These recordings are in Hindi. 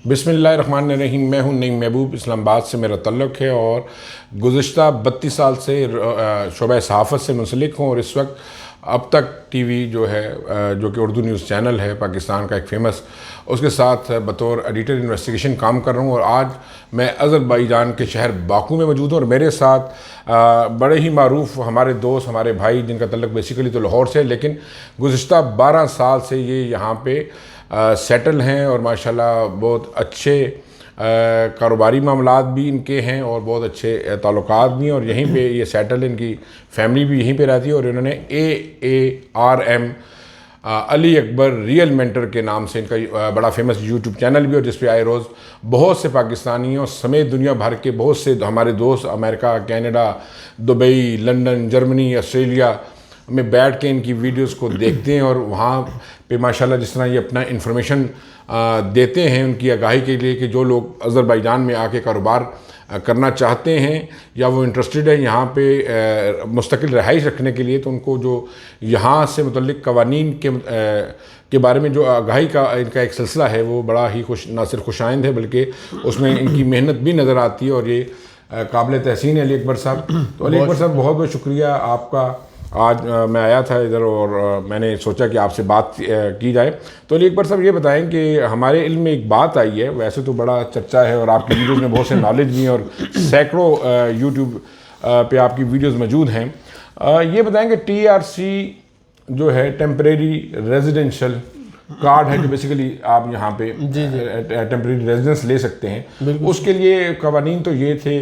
बिस्मिल्लाहिर्रहमानिर्रहीम। मैं हूं नईम महबूब, इस्लामाबाद से मेरा तल्लुक़ है और गुज़िश्ता 32 साल से शोबा सहाफ़त से मुंसलिक हूं और इस वक्त अब तक टीवी जो है जो कि उर्दू न्यूज़ चैनल है पाकिस्तान का एक फ़ेमस, उसके साथ बतौर एडिटर इन्वेस्टिगेशन काम कर रहा हूं। और आज मैं अज़रबैजान के शहर बाकू में मौजूद हूं और मेरे साथ बड़े ही मारूफ हमारे दोस्त, हमारे भाई, जिनका तल्लुक़ बेसिकली तो लाहौर से, लेकिन गुज़िश्ता 12 साल से ये यहाँ पे सेटल हैं और माशाल्लाह बहुत अच्छे कारोबारी मामलात भी इनके हैं और बहुत अच्छे ताल्लुकात भी हैं और यहीं पे ये सेटल, इनकी फैमिली भी यहीं पे रहती है। और इन्होंने AARM Ali Akbar real mentor के नाम से इनका बड़ा फेमस यूट्यूब चैनल भी है, जिस पे आए रोज़ बहुत से पाकिस्तानियों समेत दुनिया भर के बहुत से हमारे दोस्त America, Canada, Dubai, London, Germany, Australia में बैठ के इनकी वीडियोस को देखते हैं और वहाँ पे माशाल्लाह जिस तरह ये अपना इन्फॉर्मेशन देते हैं उनकी आगाही के लिए कि जो लोग अज़रबैजान में आके कारोबार करना चाहते हैं या वो इंटरेस्टेड है यहाँ पे मुस्तकिल रहाइश रखने के लिए, तो उनको जो यहाँ से मुतल्लिक़ कवानीन के बारे में जो आगाही का इनका एक सिलसिला है वो बड़ा ही ना सिर्फ खुशाइंद है बल्कि उसमें इनकी मेहनत भी नज़र आती है और ये काबिल तहसीन है अली अकबर साहब। तो अली अकबर साहब बहुत बहुत शुक्रिया आपका। आज मैं आया था इधर और मैंने सोचा कि आपसे बात की जाए। तो अली अकबर साहब ये बताएं कि हमारे इल्म में एक बात आई है, वैसे तो बड़ा चर्चा है और आपकी वीडियोज़ में बहुत से नॉलेज भी हैं और सैकड़ों यूट्यूब पे आपकी वीडियोज़ मौजूद हैं। ये बताएं कि TRC जो है टेम्परेरी रेजिडेंशियल कार्ड है, जो बेसिकली आप यहाँ पे टेम्परेरी रेजिडेंस ले सकते हैं, उसके लिए कवानीन तो ये थे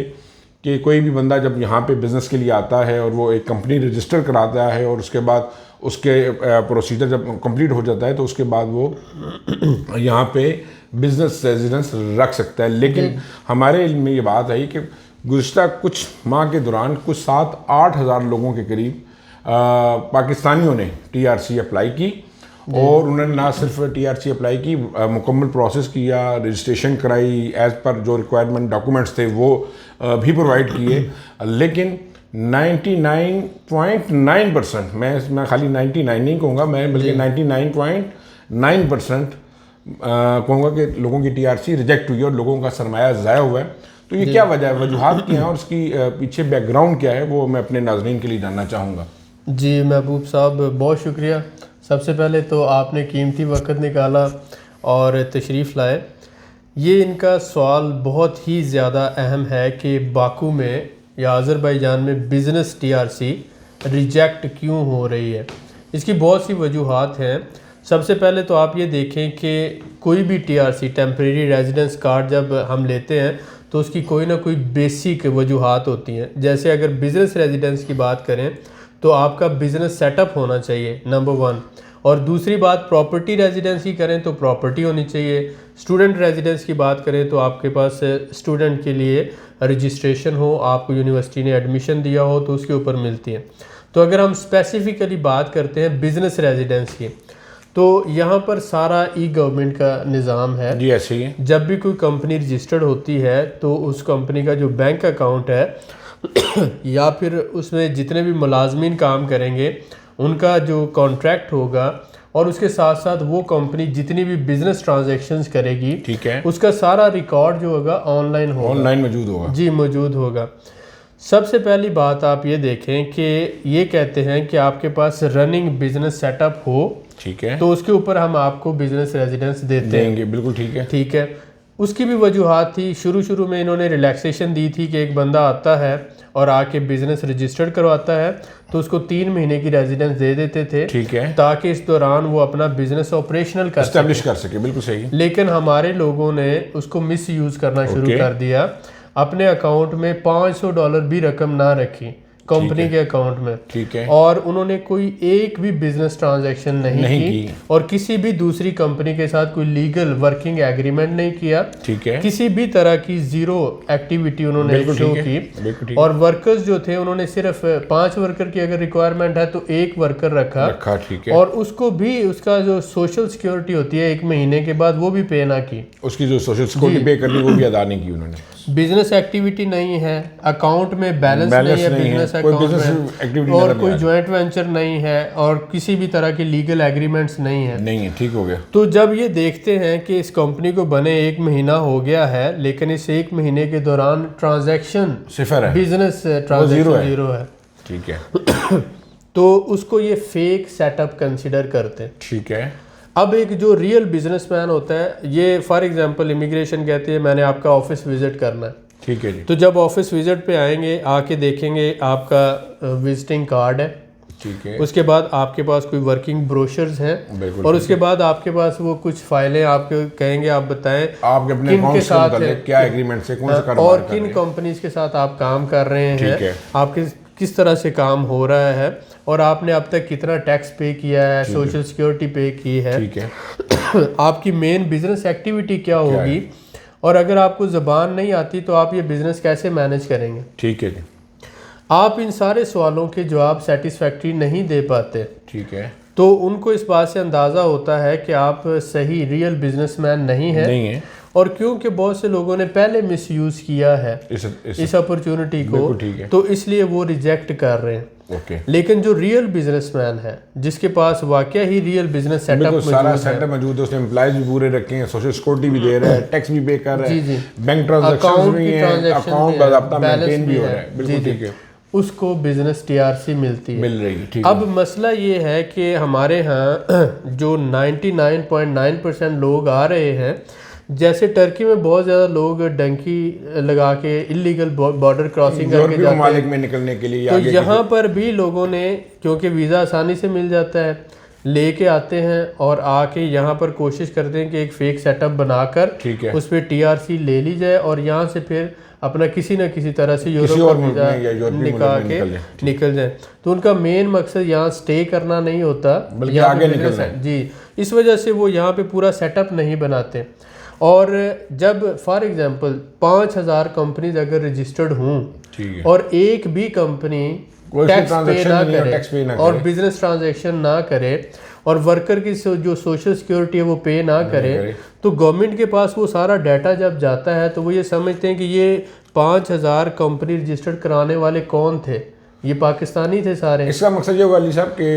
कि कोई भी बंदा जब यहाँ पे बिज़नेस के लिए आता है और वो एक कंपनी रजिस्टर कराता है और उसके बाद उसके प्रोसीजर जब कंप्लीट हो जाता है तो उसके बाद वो यहाँ पे बिज़नेस रेजिडेंस रख सकता है। लेकिन हमारे इल्म में ये बात आई कि गुज़िश्ता कुछ माह के दौरान कुछ 7-8 हज़ार लोगों के करीब पाकिस्तानियों ने TRC अप्लाई की और उन्होंने ना सिर्फ TRC अप्लाई की, मुकम्मल प्रोसेस किया, रजिस्ट्रेशन कराई, एज़ पर जो रिक्वायरमेंट डॉक्यूमेंट्स थे वो भी प्रोवाइड किए। लेकिन 99.9%, मैं खाली 99 नहीं कहूँगा, मैं बल्कि 99.9% कहूँगा कि लोगों की TRC रिजेक्ट हुई और लोगों का सरमाया ज़ाया हुआ है। तो ये क्या वजह है, वजूहात क्या हैं और इसकी पीछे बैकग्राउंड क्या है, वो मैं अपने नाज़रीन के लिए जानना चाहूँगा। जी महबूब साहब, बहुत शुक्रिया। सबसे पहले तो आपने कीमती वक्त निकाला और तशरीफ़ लाए। ये इनका सवाल बहुत ही ज़्यादा अहम है कि बाकू में या अज़रबैजान में बिज़नेस TRC रिजेक्ट क्यों हो रही है। इसकी बहुत सी वजूहात हैं। सबसे पहले तो आप ये देखें कि कोई भी TRC टेम्परेरी रेजिडेंस कार्ड जब हम लेते हैं तो उसकी कोई ना कोई बेसिक वजूहात होती हैं। जैसे अगर बिज़नेस रेजिडेंस की बात करें तो आपका बिज़नेस सेटअप होना चाहिए, नंबर 1। और दूसरी बात, प्रॉपर्टी रेजिडेंस की करें तो प्रॉपर्टी होनी चाहिए। स्टूडेंट रेजिडेंस की बात करें तो आपके पास स्टूडेंट के लिए रजिस्ट्रेशन हो, आपको यूनिवर्सिटी ने एडमिशन दिया हो तो उसके ऊपर मिलती है। तो अगर हम स्पेसिफिकली बात करते हैं बिज़नेस रेजिडेंस की, तो यहाँ पर सारा गवर्नमेंट का निज़ाम है। जी ऐसे ही है। जब भी कोई कंपनी रजिस्टर्ड होती है तो उस कंपनी का जो बैंक अकाउंट है या फिर उसमें जितने भी मुलाजमीन काम करेंगे उनका जो कॉन्ट्रैक्ट होगा और उसके साथ साथ वो कंपनी जितनी भी बिजनेस ट्रांजैक्शंस करेगी, ठीक है, उसका सारा रिकॉर्ड जो होगा ऑनलाइन होगा, ऑनलाइन मौजूद होगा। जी मौजूद होगा। सबसे पहली बात आप ये देखें कि ये कहते हैं कि आपके पास रनिंग बिजनेस सेटअप हो, ठीक है, तो उसके ऊपर हम आपको बिजनेस रेजिडेंस देंगे। बिल्कुल ठीक है। ठीक है, उसकी भी वजूहात थी। शुरू में इन्होंने रिलैक्सेशन दी थी कि एक बंदा आता है और आके बिजनेस रजिस्टर्ड करवाता है तो उसको 3 महीने की रेजिडेंस दे देते थे, ठीक है, ताकि इस दौरान वो अपना बिजनेस ऑपरेशनल कर सके। बिल्कुल सही। लेकिन हमारे लोगों ने उसको मिस यूज करना शुरू कर दिया। अपने अकाउंट में $500 भी रकम ना रखी कंपनी के अकाउंट में, ठीक है, और उन्होंने कोई एक भी बिजनेस ट्रांजैक्शन नहीं की और किसी भी दूसरी कंपनी के साथ कोई लीगल वर्किंग एग्रीमेंट नहीं किया, ठीक है, किसी भी तरह की जीरो एक्टिविटी उन्होंने शो की। और वर्कर्स जो थे उन्होंने सिर्फ 5 वर्कर की अगर रिक्वायरमेंट है तो 1 वर्कर रखा, ठीक है, और उसको भी उसका जो सोशल सिक्योरिटी होती है 1 महीने के बाद वो भी पे ना की, उसकी जो सोशल सिक्योरिटी पे करनी वो भी अदा नहीं की उन्होंने। बिजनेस एक्टिविटी नहीं है, अकाउंट में बैलेंस नहीं है बिजनेस बिजनेस कोई अकाउंट business है activity और नजर कोई नहीं जॉइंट वेंचर नहीं है और किसी भी तरह के लीगल एग्रीमेंट्स नहीं है, नहीं है, ठीक हो गया। तो जब ये देखते हैं कि इस कंपनी को बने 1 महीना हो गया है लेकिन इस 1 महीने के दौरान ट्रांजैक्शन सिफर है, बिजनेस ट्रांजैक्शन जीरो है, ठीक है। तो उसको ये फेक सेटअप कंसिडर करते हैं। ठीक है। अब एक जो रियल बिजनेसमैन होता है, ये फॉर एग्जांपल इमिग्रेशन कहती है मैंने आपका ऑफिस विजिट करना है, ठीक है जी। तो जब ऑफिस विजिट पे आएंगे आके देखेंगे आपका विजिटिंग कार्ड है, ठीक है। उसके बाद आपके पास कोई वर्किंग ब्रोशर्स हैं बिल्कुल, और उसके बाद आपके पास वो कुछ फाइलें आपको कहेंगे आप बताएं आपके अपने किन के अकाउंट्स के साथ मुतालिक क्या एग्रीमेंट से कौन सा और कारोबार कर किन रहे हैं। कंपनीज के साथ आप काम कर रहे ठीक हैं, है। आपके किस तरह से काम हो रहा है और आपने अब तक कितना टैक्स पे किया है, सोशल सिक्योरिटी पे की है, ठीक है। आपकी मेन बिजनेस एक्टिविटी क्या होगी और अगर आपको ज़बान नहीं आती तो आप ये बिजनेस कैसे मैनेज करेंगे। ठीक है जी। आप इन सारे सवालों के जवाब सेटिस्फैक्ट्री नहीं दे पाते, ठीक है। तो उनको इस बात से अंदाज़ा होता है कि आप सही रियल बिजनेसमैन नहीं है और क्योंकि बहुत से लोगों ने पहले मिसयूज़ किया है इस अपॉर्चुनिटी को, ठीक है। तो इसलिए वो रिजेक्ट कर रहे हैं। ओके। लेकिन जो रियल बिजनेसमैन है जिसके पास वाकया ही रियल बिजनेस सेटअप सारा सेटअप मौजूद है, उसने एम्प्लॉयज भी पूरे रखे हैं, सोशल सिक्योरिटी भी दे रहा है, टैक्स भी पे कर रहा है, बैंक ट्रांजैक्शंस भी हैं, अकाउंट बाकायदा मेंटेन भी हो रहा है, बिल्कुल ठीक है, उसको बिजनेस टीआरसी मिलती है, मिल रही है। ठीक अब मसला ये है कि हमारे यहाँ जो 99.9% लोग आ रहे हैं, जैसे टर्की में बहुत ज़्यादा लोग डंकी लगा के इलीगल बॉर्डर क्रॉसिंग करके जाते ममालिक में निकलने के लिए, तो यहाँ पर भी लोगों ने क्योंकि वीज़ा आसानी से मिल जाता है लेके आते हैं और आके यहाँ पर कोशिश करते हैं कि एक फेक सेटअप बनाकर उस पर टीआरसी ले ली जाए और यहाँ से फिर अपना किसी न किसी तरह से यूरोप का वीज़ा निकल जाए। तो उनका मेन मकसद यहाँ स्टे करना नहीं होता बल्कि आगे निकलना है। जी, इस वजह से वो यहाँ पे पूरा सेटअप नहीं बनाते। और जब फॉर एग्जांपल 5000 कंपनीज अगर रजिस्टर्ड हों और एक भी कंपनी टैक्स पे ना करे और बिजनेस ट्रांजैक्शन ना करे और वर्कर की जो सोशल सिक्योरिटी है वो पे ना करे, तो गवर्नमेंट के पास वो सारा डाटा जब जाता है तो वो ये समझते हैं कि ये 5000 कंपनी रजिस्टर्ड कराने वाले कौन थे, ये पाकिस्तानी थे सारे। इसका मकसद ये होगा अली साहब कि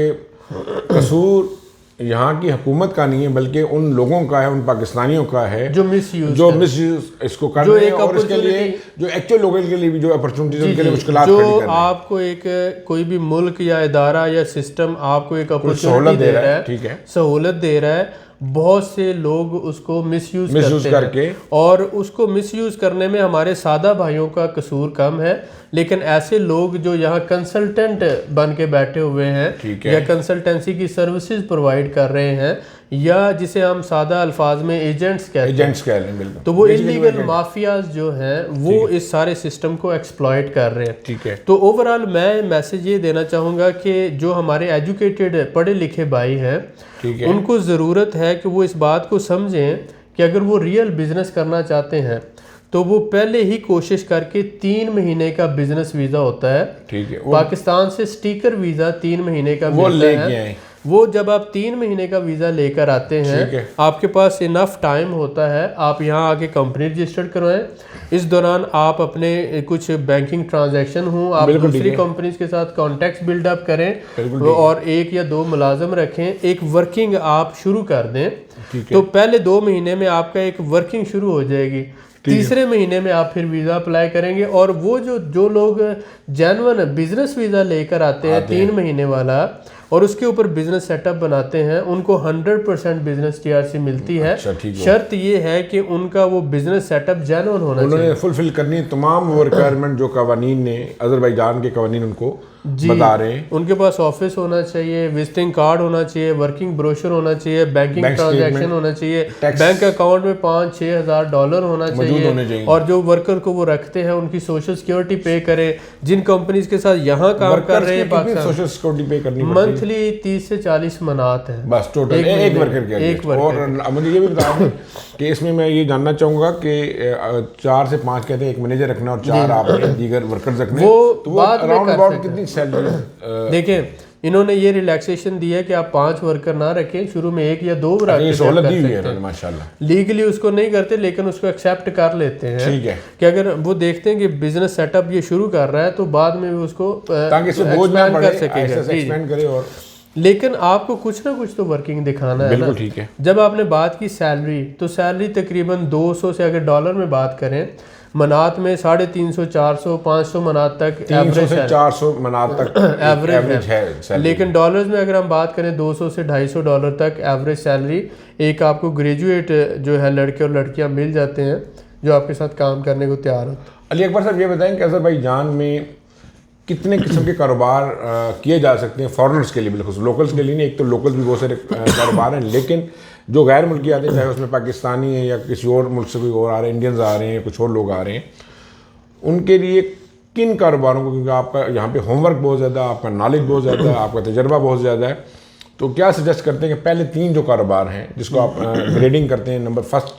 कसूर यहाँ की हुकूमत का नहीं है बल्कि उन लोगों का है, उन पाकिस्तानियों का है जो मिसयूज इसको कर रहे हैं और इसके लिए जो एक्चुअल लोगों के लिए भी जो अपॉर्चुनिटीज उनके लिए मुश्किलात खड़ी कर रहे हैं। आपको एक कोई भी मुल्क या इदारा या सिस्टम आपको एक अपॉर्चुनिटी दे रहा है, ठीक है, सहूलत दे रहा है, बहुत से लोग उसको मिसयूज करके और उसको मिसयूज करने में हमारे सादा भाइयों का कसूर कम है, लेकिन ऐसे लोग जो यहाँ कंसल्टेंट बन के बैठे हुए हैं या कंसल्टेंसी की सर्विसेज प्रोवाइड कर रहे हैं या जिसे हम सादा अल्फाज में एजेंट्स कहते हैं, तो वो इलीगल माफियाज जो हैं वो इस सारे सिस्टम को एक्सप्लॉइट कर रहे हैं। ठीक है। तो ओवरऑल मैं मैसेज ये देना चाहूँगा कि जो हमारे एजुकेटेड पढ़े लिखे भाई हैं उनको ज़रूरत है कि वो इस बात को समझें कि अगर वो रियल बिजनेस करना चाहते हैं तो वो पहले ही कोशिश करके 3 महीने का बिजनेस वीज़ा होता है, ठीक है, पाकिस्तान से स्टिकर वीज़ा 3 महीने का मिलता है। वो जब आप 3 महीने का वीज़ा लेकर आते हैं आपके पास इनफ टाइम होता है, आप यहाँ आके कंपनी रजिस्टर्ड करवाएं, इस दौरान आप अपने कुछ बैंकिंग ट्रांजैक्शन हो, आप दूसरी कंपनीज के साथ कॉन्टैक्ट्स बिल्डअप करें और 1 या 2 मुलाजम रखें, एक वर्किंग आप शुरू कर दें, तो पहले 2 महीने में आपका एक वर्किंग शुरू हो जाएगी, तीसरे महीने में आप फिर वीज़ा अप्लाई करेंगे और वो जो लोग जेन्युइन बिजनेस वीज़ा लेकर आते हैं 3 महीने वाला और उसके ऊपर बिजनेस सेटअप बनाते हैं उनको 100% बिजनेस टीआरसी मिलती है। शर्त ये है कि उनका वो बिजनेस सेटअप जेन्युइन होना चाहिए, उन्होंने फुलफिल करनी तमाम वो रिक्वायरमेंट जो कवानीन ने अज़रबैजान के कवानीन उनको बता रहे हैं। उनके पास ऑफिस होना चाहिए, विजिटिंग कार्ड होना चाहिए, वर्किंग ब्रोशर होना चाहिए, बैंकिंग ट्रांजैक्शन होना चाहिए, बैंक अकाउंट में $5-6 हज़ार होना चाहिए और जो वर्कर को वो रखते हैं उनकी सोशल सिक्योरिटी पे करे। जिन कंपनीज के साथ यहाँ काम कर रहे हैं पाकिस्तान सोशल सिक्योरिटी पे करनी मंथली 30 से 40 मनात है बस टोटल एक वर्कर के लिए। और मुझे ये भी बता दें कि इसमें मैं ये जानना चाहूँगा कि 4 से 5 कहते हैं एक मैनेजर रखना और 4 आप दीगर वर्कर्स रखने, वो अराउंड अबाउट कितनी सैलरी? देखिए इन्होंने ये रिलैक्सेशन दी है कि आप 5 वर्कर ना रखें, शुरू में 1 या 2 रख ये सहूलत दी हुई है माशाल्लाह। लीगली उसको नहीं करते लेकिन उसको एक्सेप्ट कर लेते हैं। ठीक है कि अगर वो देखते हैं कि बिजनेस सेटअप ये शुरू कर रहा है तो बाद में भी उसको ताकि इससे बोझ ना expand पड़े, कर सकेगा। ऐसे जी। एक्सपेंड करे। और लेकिन आपको कुछ ना कुछ तो वर्किंग दिखाना है ना। बिल्कुल ठीक है। जब आपने बात की सैलरी, तो सैलरी तकरीबन 200 से अगर डॉलर में बात करें, मनात में 350, 400, 500 मनात तक 300 से 400 मनात तक एवरेज है सैलरी। लेकिन डॉलर्स में अगर हम बात करें 200 से 250 डॉलर तक एवरेज सैलरी एक आपको ग्रेजुएट जो है लड़के और लड़कियां मिल जाते हैं जो आपके साथ काम करने को तैयार होते हैं। अली अकबर साहब ये बताएं कि अज़रबैजान में कितने किस्म के कारोबार किए जा सकते हैं फॉरेनर्स के लिए, बिल्कुल लोकल्स के लिए नहीं। एक तो लोकल्स भी बहुत सारे कारोबार हैं, लेकिन जो गैर मुल्की आते हैं, चाहे उसमें पाकिस्तानी है या किसी और मुल्क से कोई और आ रहे हैं, इंडियंस आ रहे हैं, कुछ और लोग आ रहे हैं, उनके लिए किन कारोबारों को, क्योंकि आपका यहाँ पे होमवर्क बहुत ज़्यादा, आपका नॉलेज बहुत ज़्यादा है, आपका तजर्बा बहुत ज़्यादा है, तो क्या सजेस्ट करते हैं कि पहले 3 जो कारोबार हैं जिसको आप ग्रेडिंग करते हैं, नंबर 1,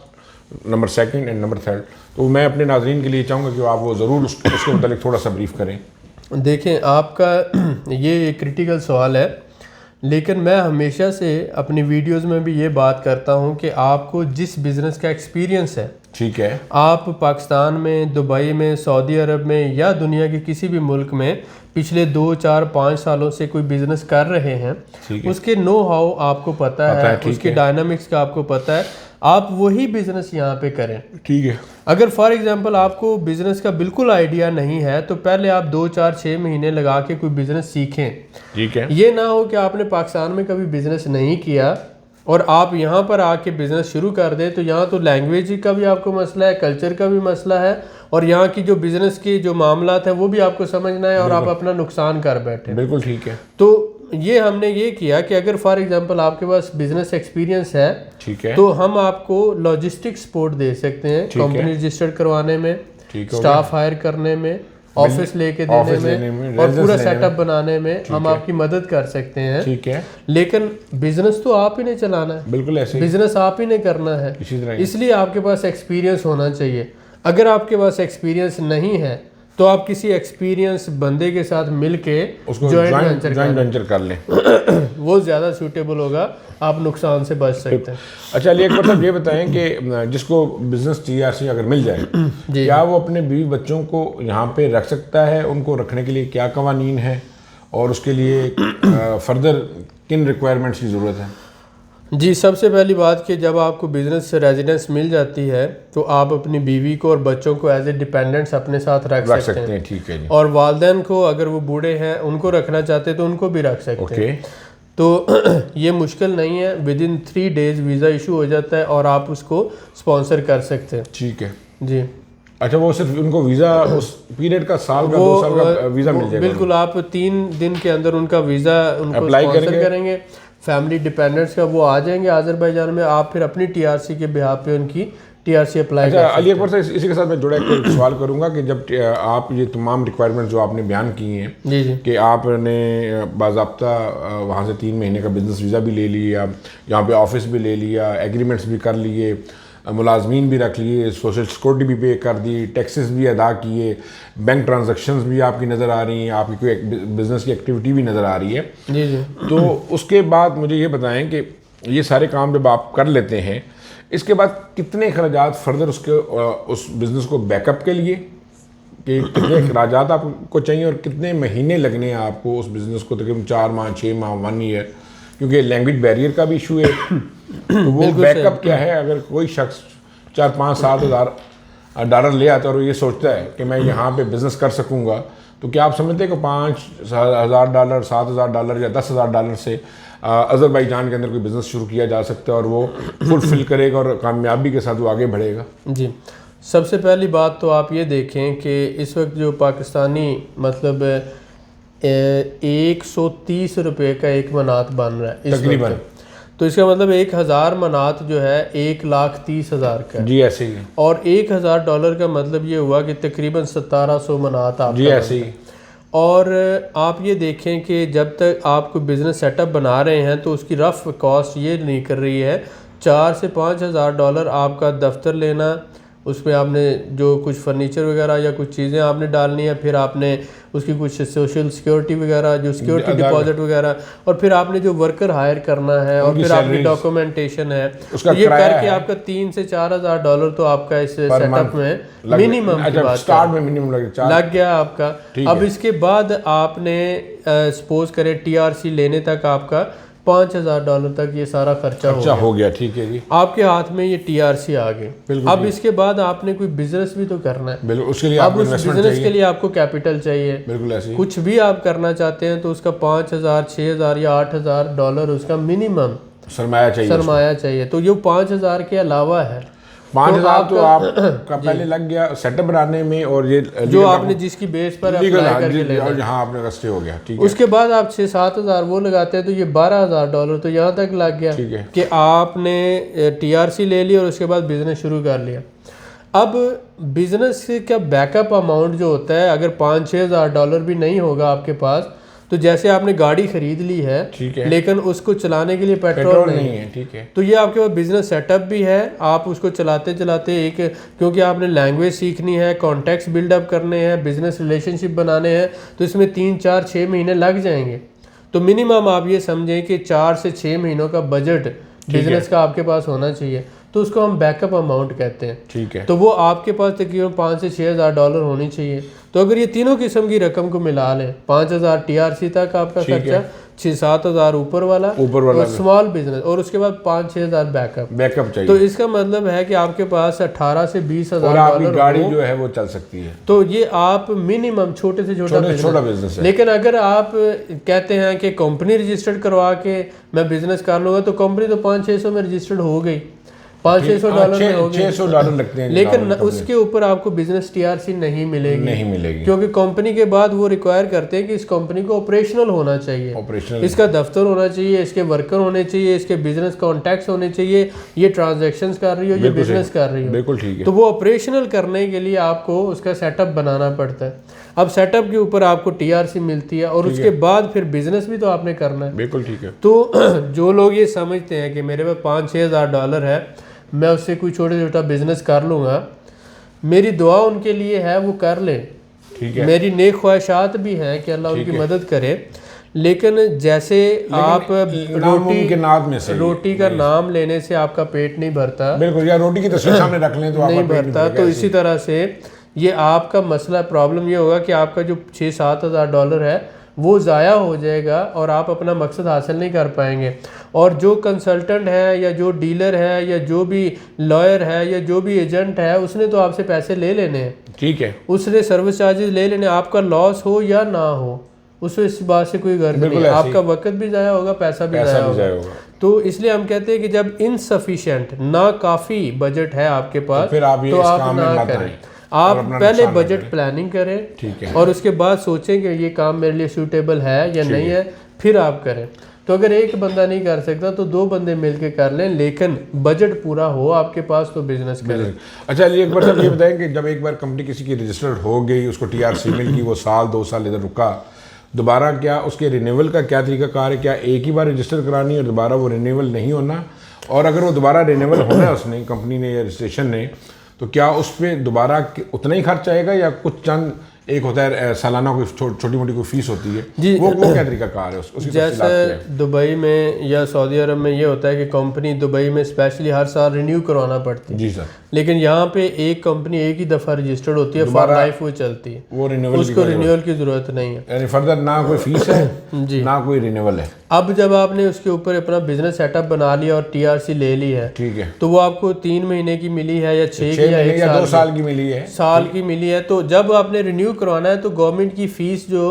नंबर 2 एंड नंबर 3, तो मैं अपने नाजरीन के लिए चाहूँगा कि आप वो ज़रूर उसके मुतालिक थोड़ा सा ब्रीफ करें। देखें, आपका ये क्रिटिकल सवाल है, लेकिन मैं हमेशा से अपनी वीडियोस में भी ये बात करता हूँ कि आपको जिस बिज़नेस का एक्सपीरियंस है, ठीक है, आप पाकिस्तान में, दुबई में, सऊदी अरब में या दुनिया के किसी भी मुल्क में पिछले 2, 4, 5 सालों से कोई बिजनेस कर रहे हैं, उसके नो हाउ आपको पता है, उसके डायनामिक्स का आपको पता है, आप वही बिजनेस यहाँ पे करें। ठीक है। अगर फॉर एग्जांपल आपको बिजनेस का बिल्कुल आइडिया नहीं है तो पहले आप 2, 4, 6 महीने लगा के कोई बिजनेस सीखें। ठीक है। ये ना हो कि आपने पाकिस्तान में कभी बिजनेस नहीं किया और आप यहाँ पर आके बिजनेस शुरू कर दें, तो यहाँ तो लैंग्वेज का भी आपको मसला है, कल्चर का भी मसला है, और यहाँ की जो बिजनेस की जो मामलात हैं वो भी आपको समझना है और आप अपना नुकसान कर बैठे। बिल्कुल ठीक है। तो ये हमने ये किया कि अगर फॉर एग्जांपल आपके पास बिजनेस एक्सपीरियंस है, ठीक है, तो हम आपको लॉजिस्टिक सपोर्ट दे सकते हैं, कंपनी रजिस्टर्ड करवाने में, स्टाफ हायर करने में, ऑफिस लेके देने में और पूरा सेटअप बनाने में हम आपकी मदद कर सकते हैं। ठीक है। लेकिन बिजनेस तो आप ही ने चलाना है, बिल्कुल ऐसे बिजनेस आप ही ने करना है, इसलिए आपके पास एक्सपीरियंस होना चाहिए। अगर आपके पास एक्सपीरियंस नहीं है तो आप किसी एक्सपीरियंस बंदे के साथ मिलके जॉइंट वेंचर कर लें वो ज़्यादा सूटेबल होगा, आप नुकसान से बच सकते हैं। अच्छा अली अकबर साहब ये बताएं कि जिसको बिजनेस टीआरसी अगर मिल जाए क्या वो अपने बीवी बच्चों को यहाँ पे रख सकता है? उनको रखने के लिए क्या कवानीन है और उसके लिए फर्दर किन रिक्वायरमेंट्स की ज़रूरत है? जी, सबसे पहली बात कि जब आपको बिजनेस रेजिडेंस मिल जाती है तो आप अपनी बीवी को और बच्चों को एज ए डिपेंडेंट्स अपने साथ रख सकते हैं। ठीक है जी। और वालिदैन को अगर वो बूढ़े हैं उनको रखना चाहते हैं तो उनको भी रख सकते हैं। तो ये मुश्किल नहीं है, with in 3 days visa issue हो जाता है और आप उसको स्पॉन्सर कर सकते हैं। ठीक है जी। अच्छा, वो सिर्फ उनको वीज़ा उस पीरियड का साल का 2 साल का वीज़ा मिल जाएगा? बिल्कुल, आप 3 दिन के अंदर उनका वीज़ा उनको स्पॉन्सर करेंगे, फैमिली डिपेंडेंट्स का वो आ जाएंगे आज़रबाईजान में, आप फिर अपनी टीआरसी के बिहाफ पे उनकी टीआरसी अप्लाई अच्छा अली अकबर साहब, इसी के साथ मैं जुड़ा एक सवाल करूंगा कि जब आप ये तमाम रिक्वायरमेंट जो आपने बयान की हैं जी कि आपने बाज़ाब्ता वहाँ से 3 महीने का बिजनेस वीज़ा भी ले लिया, यहाँ पे ऑफिस भी ले लिया, एग्रीमेंट्स भी कर लिए, मुलाजमीन भी रख लिए, सोशल सिक्योरिटी भी पे कर दी, टैक्सेस भी अदा किए, बैंक ट्रांजैक्शंस भी आपकी नज़र आ रही हैं, आपकी कोई बिज़नेस की एक्टिविटी भी नज़र आ रही है। जी जी। तो उसके बाद मुझे ये बताएं कि ये सारे काम जब आप कर लेते हैं, इसके बाद कितने अखराजात फर्दर उसके उस बिज़नेस को बैकअप के लिए, कि कितने अखराजात आपको चाहिए और कितने महीने लगने हैं आपको उस बिज़नेस को, तकरीबन 4 माह, 6 माह, 1 ईयर, क्योंकि लैंग्वेज बैरियर का भी इशू है। तो वो बैकअप क्या है? अगर कोई शख्स 4-5 7 हज़ार डॉलर ले आता है और ये सोचता है कि मैं यहाँ पे बिज़नेस कर सकूँगा, तो क्या आप समझते हैं कि $5,000, $7,000 या $10,000 से अज़रबैजान के अंदर कोई बिज़नेस शुरू किया जा सकता है और वो फुलफिल करेगा और कामयाबी के साथ वो आगे बढ़ेगा? जी, सबसे पहली बात तो आप ये देखें कि इस वक्त जो पाकिस्तानी मतलब 130 रुपये का एक मनात बन रहा है तकरीबन, तो इसका मतलब 1000 मनात जो है 1,30,000 का। जी ऐसे ही। और $1,000 का मतलब ये हुआ कि तकरीबन 1700 मनात आप। जी ऐसे ही। और आप ये देखें कि जब तक आप कोई बिज़नेस सेटअप बना रहे हैं तो उसकी रफ़ कॉस्ट ये नहीं कर रही है, 4 से 5 हज़ार डॉलर आपका दफ्तर लेना, उसमें आपने जो कुछ फर्नीचर वगैरह या कुछ चीज़ें आपने डालनी है, फिर आपने उसकी कुछ सोशल सिक्योरिटी वगैरह, जो सिक्योरिटी डिपॉजिट वगैरह, और फिर आपने जो वर्कर हायर करना है, और फिर आपकी डॉक्यूमेंटेशन है, तो ये करके आपका $3,000 से $4,000 तो आपका इस सेटअप में मिनिमम स्टार्ट में मिनिमम लग गया आपका। अब इसके बाद आपने सपोज करें TRC लेने तक आपका $5,000 तक ये सारा खर्चा हो गया। ठीक है जी, आपके हाथ में ये TRC आ गए। अब इसके बाद आपने कोई बिजनेस भी तो करना है, बिल्कुल, उसके लिए अब उस बिजनेस के लिए आपको कैपिटल चाहिए। बिल्कुल ऐसे कुछ भी आप करना चाहते हैं तो उसका $5,000, $6,000 या $8,000 उसका मिनिमम सरमाया चाहिए। तो ये 5,000 के अलावा है 5,000 तो आपका पहले लग गया सेटअप बनाने में, और ये जो आपने जिसकी बेस पर अप्लाई करके ले और यहाँ आपने रस्ते हो गया। ठीक है, उसके बाद आप 6-7,000 वो लगाते हैं तो ये $12,000 तो यहाँ तक लग गया। ठीक है, कि आपने TRC ले ली और उसके बाद बिजनेस शुरू कर लिया। अब बिजनेस का बैकअप अमाउंट जो होता है, अगर $5-6,000 भी नहीं होगा आपके पास, तो जैसे आपने गाड़ी खरीद ली है, ठीक है, लेकिन उसको चलाने के लिए पेट्रोल नहीं है, ठीक है, तो ये आपके पास बिजनेस सेटअप भी है। आप उसको चलाते चलाते क्योंकि आपने लैंग्वेज सीखनी है, कॉन्टेक्ट्स बिल्डअप करने हैं, बिजनेस रिलेशनशिप बनाने हैं, तो इसमें 3-4-6 महीने लग जाएंगे। तो मिनिमम आप ये समझें कि 4 से 6 महीनों का बजट बिजनेस का आपके पास होना चाहिए, तो उसको हम बैकअप अमाउंट कहते हैं। ठीक है, तो वो आपके पास तकरीबन $5,000 से $6,000 होनी चाहिए। तो अगर ये तीनों किस्म की रकम को मिला लें, 5,000 TRC तक आपका खर्चा, 6-7,000 ऊपर वाला और स्मॉल बिजनेस, और उसके बाद 5-6,000 बैकअप चाहिए। तो इसका मतलब है कि आपके पास 18,000 से 20,000 गाड़ी जो है वो चल सकती है। तो ये आप मिनिमम छोटे से छोटा बिजनेस है। लेकिन अगर आप कहते हैं कि कंपनी रजिस्टर्ड करवा के मैं बिजनेस कर लूँगा, तो कंपनी तो 500-600 में रजिस्टर्ड हो गई, $500-600 में हो गई, $600 लगते हैं, लेकिन उसके ऊपर आपको बिजनेस TRC नहीं मिलेगी, क्योंकि कंपनी के बाद वो रिक्वायर करते हैं कि इस कंपनी को ऑपरेशनल होना चाहिए, इसका दफ्तर होना चाहिए, इसके वर्कर होने चाहिए, इसके बिजनेस कॉन्टैक्ट्स होने चाहिए, ये ट्रांजैक्शंस कर रही हो, ये बिजनेस कर रही हो। बिल्कुल ठीक है। तो वो ऑपरेशनल करने के लिए आपको उसका सेटअप बनाना पड़ता है। अब सेटअप के ऊपर आपको TRC मिलती है, और उसके बाद फिर बिजनेस भी तो आपने करना है। बिल्कुल ठीक है। तो जो लोग ये समझते हैं कि मेरे पास $5-6,000 है, मैं उससे कोई छोटा बिजनेस कर लूँगा, मेरी दुआ उनके लिए है, वो कर लें। ठीक है, मेरी नेक ख्वाहिशात भी हैं कि अल्लाह उनकी मदद करे, लेकिन जैसे आप रोटी का नाम लेने से आपका पेट नहीं भरता, बिल्कुल, या रोटी की तस्वीर सामने रख लें तो नहीं भरता। तो इसी तरह से ये आपका मसला प्रॉब्लम ये होगा कि आपका जो $6-7,000 है वो ज़ाया हो जाएगा और आप अपना मकसद हासिल नहीं कर पाएंगे। और जो कंसल्टेंट है, या जो डीलर है, या जो भी लॉयर है, या जो भी एजेंट है, उसने तो आपसे पैसे ले लेने हैं। ठीक है, उसने सर्विस चार्जेस ले लेने, आपका लॉस हो या ना हो, उसमें इस बात से कोई गर्ज नहीं है। आपका वक्त भी ज़ाया होगा, पैसा भी ज़ाया होगा। तो इसलिए हम कहते हैं कि जब इनसफिशिएंट, ना काफ़ी बजट है आपके पास, तो आप ना करें। आप पहले बजट प्लानिंग करें, ठीक है, और उसके बाद सोचें कि ये काम मेरे लिए सूटेबल है या नहीं है, फिर आप करें। तो अगर एक बंदा नहीं कर सकता तो 2 बंदे मिलके कर लें, लेकिन बजट पूरा हो आपके पास तो बिजनेस करें। अच्छा, एक बार सब ये बताएं कि जब एक बार कंपनी किसी की रजिस्टर्ड हो गई, उसको TRC मिल गई, वो 1-2 साल इधर रुका, दोबारा क्या उसके रिन्यूअल का क्या तरीका कार है? क्या एक ही बार रजिस्टर करानी है और दोबारा वो रिन्यूअल नहीं होना? और अगर वो दोबारा रिन्यूअल होना है उसने, कंपनी ने या रजिस्ट्रेशन ने, तो क्या उस पर दोबारा उतना ही खर्च आएगा, या कुछ चंद एक होता है सालाना कोई छोटी मोटी कोई फीस होती है जी, वो क्या तरीका कार है उसकी? जैसे दुबई में या सऊदी अरब में ये होता है कि कंपनी दुबई में स्पेशली हर साल रिन्यू करवाना पड़ती है। जी सर। लेकिन यहाँ पे एक कंपनी एक ही दफ़ा रजिस्टर्ड होती है, फॉर लाइफ वो चलती है, वो रिन्यूअल, उसको रिन्यूअल की ज़रूरत नहीं है, यानी फर्दर ना कोई फीस है जी, ना कोई रिन्यूअल है। अब जब आपने उसके ऊपर अपना बिजनेस सेटअप बना लिया और TRC ले ली है, ठीक है, तो वो आपको 3 महीने की मिली है, या 6 की, या 1 2 साल की मिली है, साल की मिली है। तो जब आपने रिन्यू करवाना है तो गवर्नमेंट की फीस जो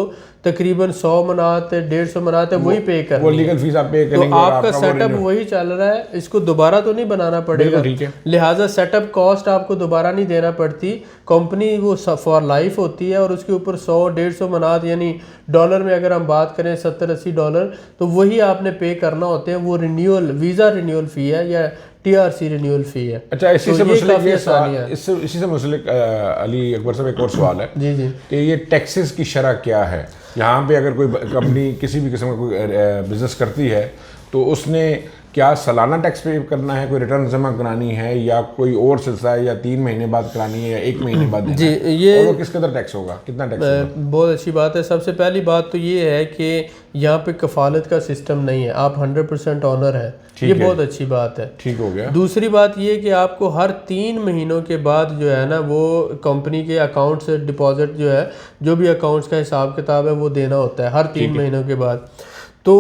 तकरीबन 100 मनात 150 मनात है वही पे करनी, वो लीगल फीस आप पे करेंगे, तो आपका सेटअप वही चल रहा है, इसको दोबारा तो नहीं बनाना पड़ेगा, लिहाजा सेटअप कॉस्ट आपको दोबारा नहीं देना पड़ती। कंपनी वो फॉर लाइफ होती है और उसके ऊपर 100-150 मनात, यानी डॉलर में अगर हम बात करें $70-80, तो वही आपने पे करना होते हैं। वो रिन्यूअल, वीज़ा रिन्यूअल फ़ी है या TRC रिन्यूअल फ़ी है। अच्छा, इसी से मुस्लिक अली अकबर साहब एक और सवाल है जी जी, कि ये टैक्सेस की शरह क्या है यहाँ पे? अगर कोई कंपनी किसी भी किस्म का कोई बिजनेस करती है तो उसने क्या सालाना टैक्स पे करना है, कोई रिटर्न जमा करानी है, या कोई और सिलसिला है, या 3 महीने बाद करानी है, या 1 महीने बाद देना जी, है? ये और वो किस कदर टैक्स होगा, कितना टैक्स होगा? बहुत अच्छी बात है। सबसे पहली बात तो ये है कि यहाँ पे कफालत का सिस्टम नहीं है, आप 100% ऑनर हैं, ये बहुत अच्छी बात है। ठीक हो गया। दूसरी बात ये कि आपको हर 3 महीनों के बाद जो है ना वो कंपनी के अकाउंट से डिपॉजिट जो है, जो भी अकाउंट्स का हिसाब किताब है वो देना होता है हर 3 महीनों के बाद। तो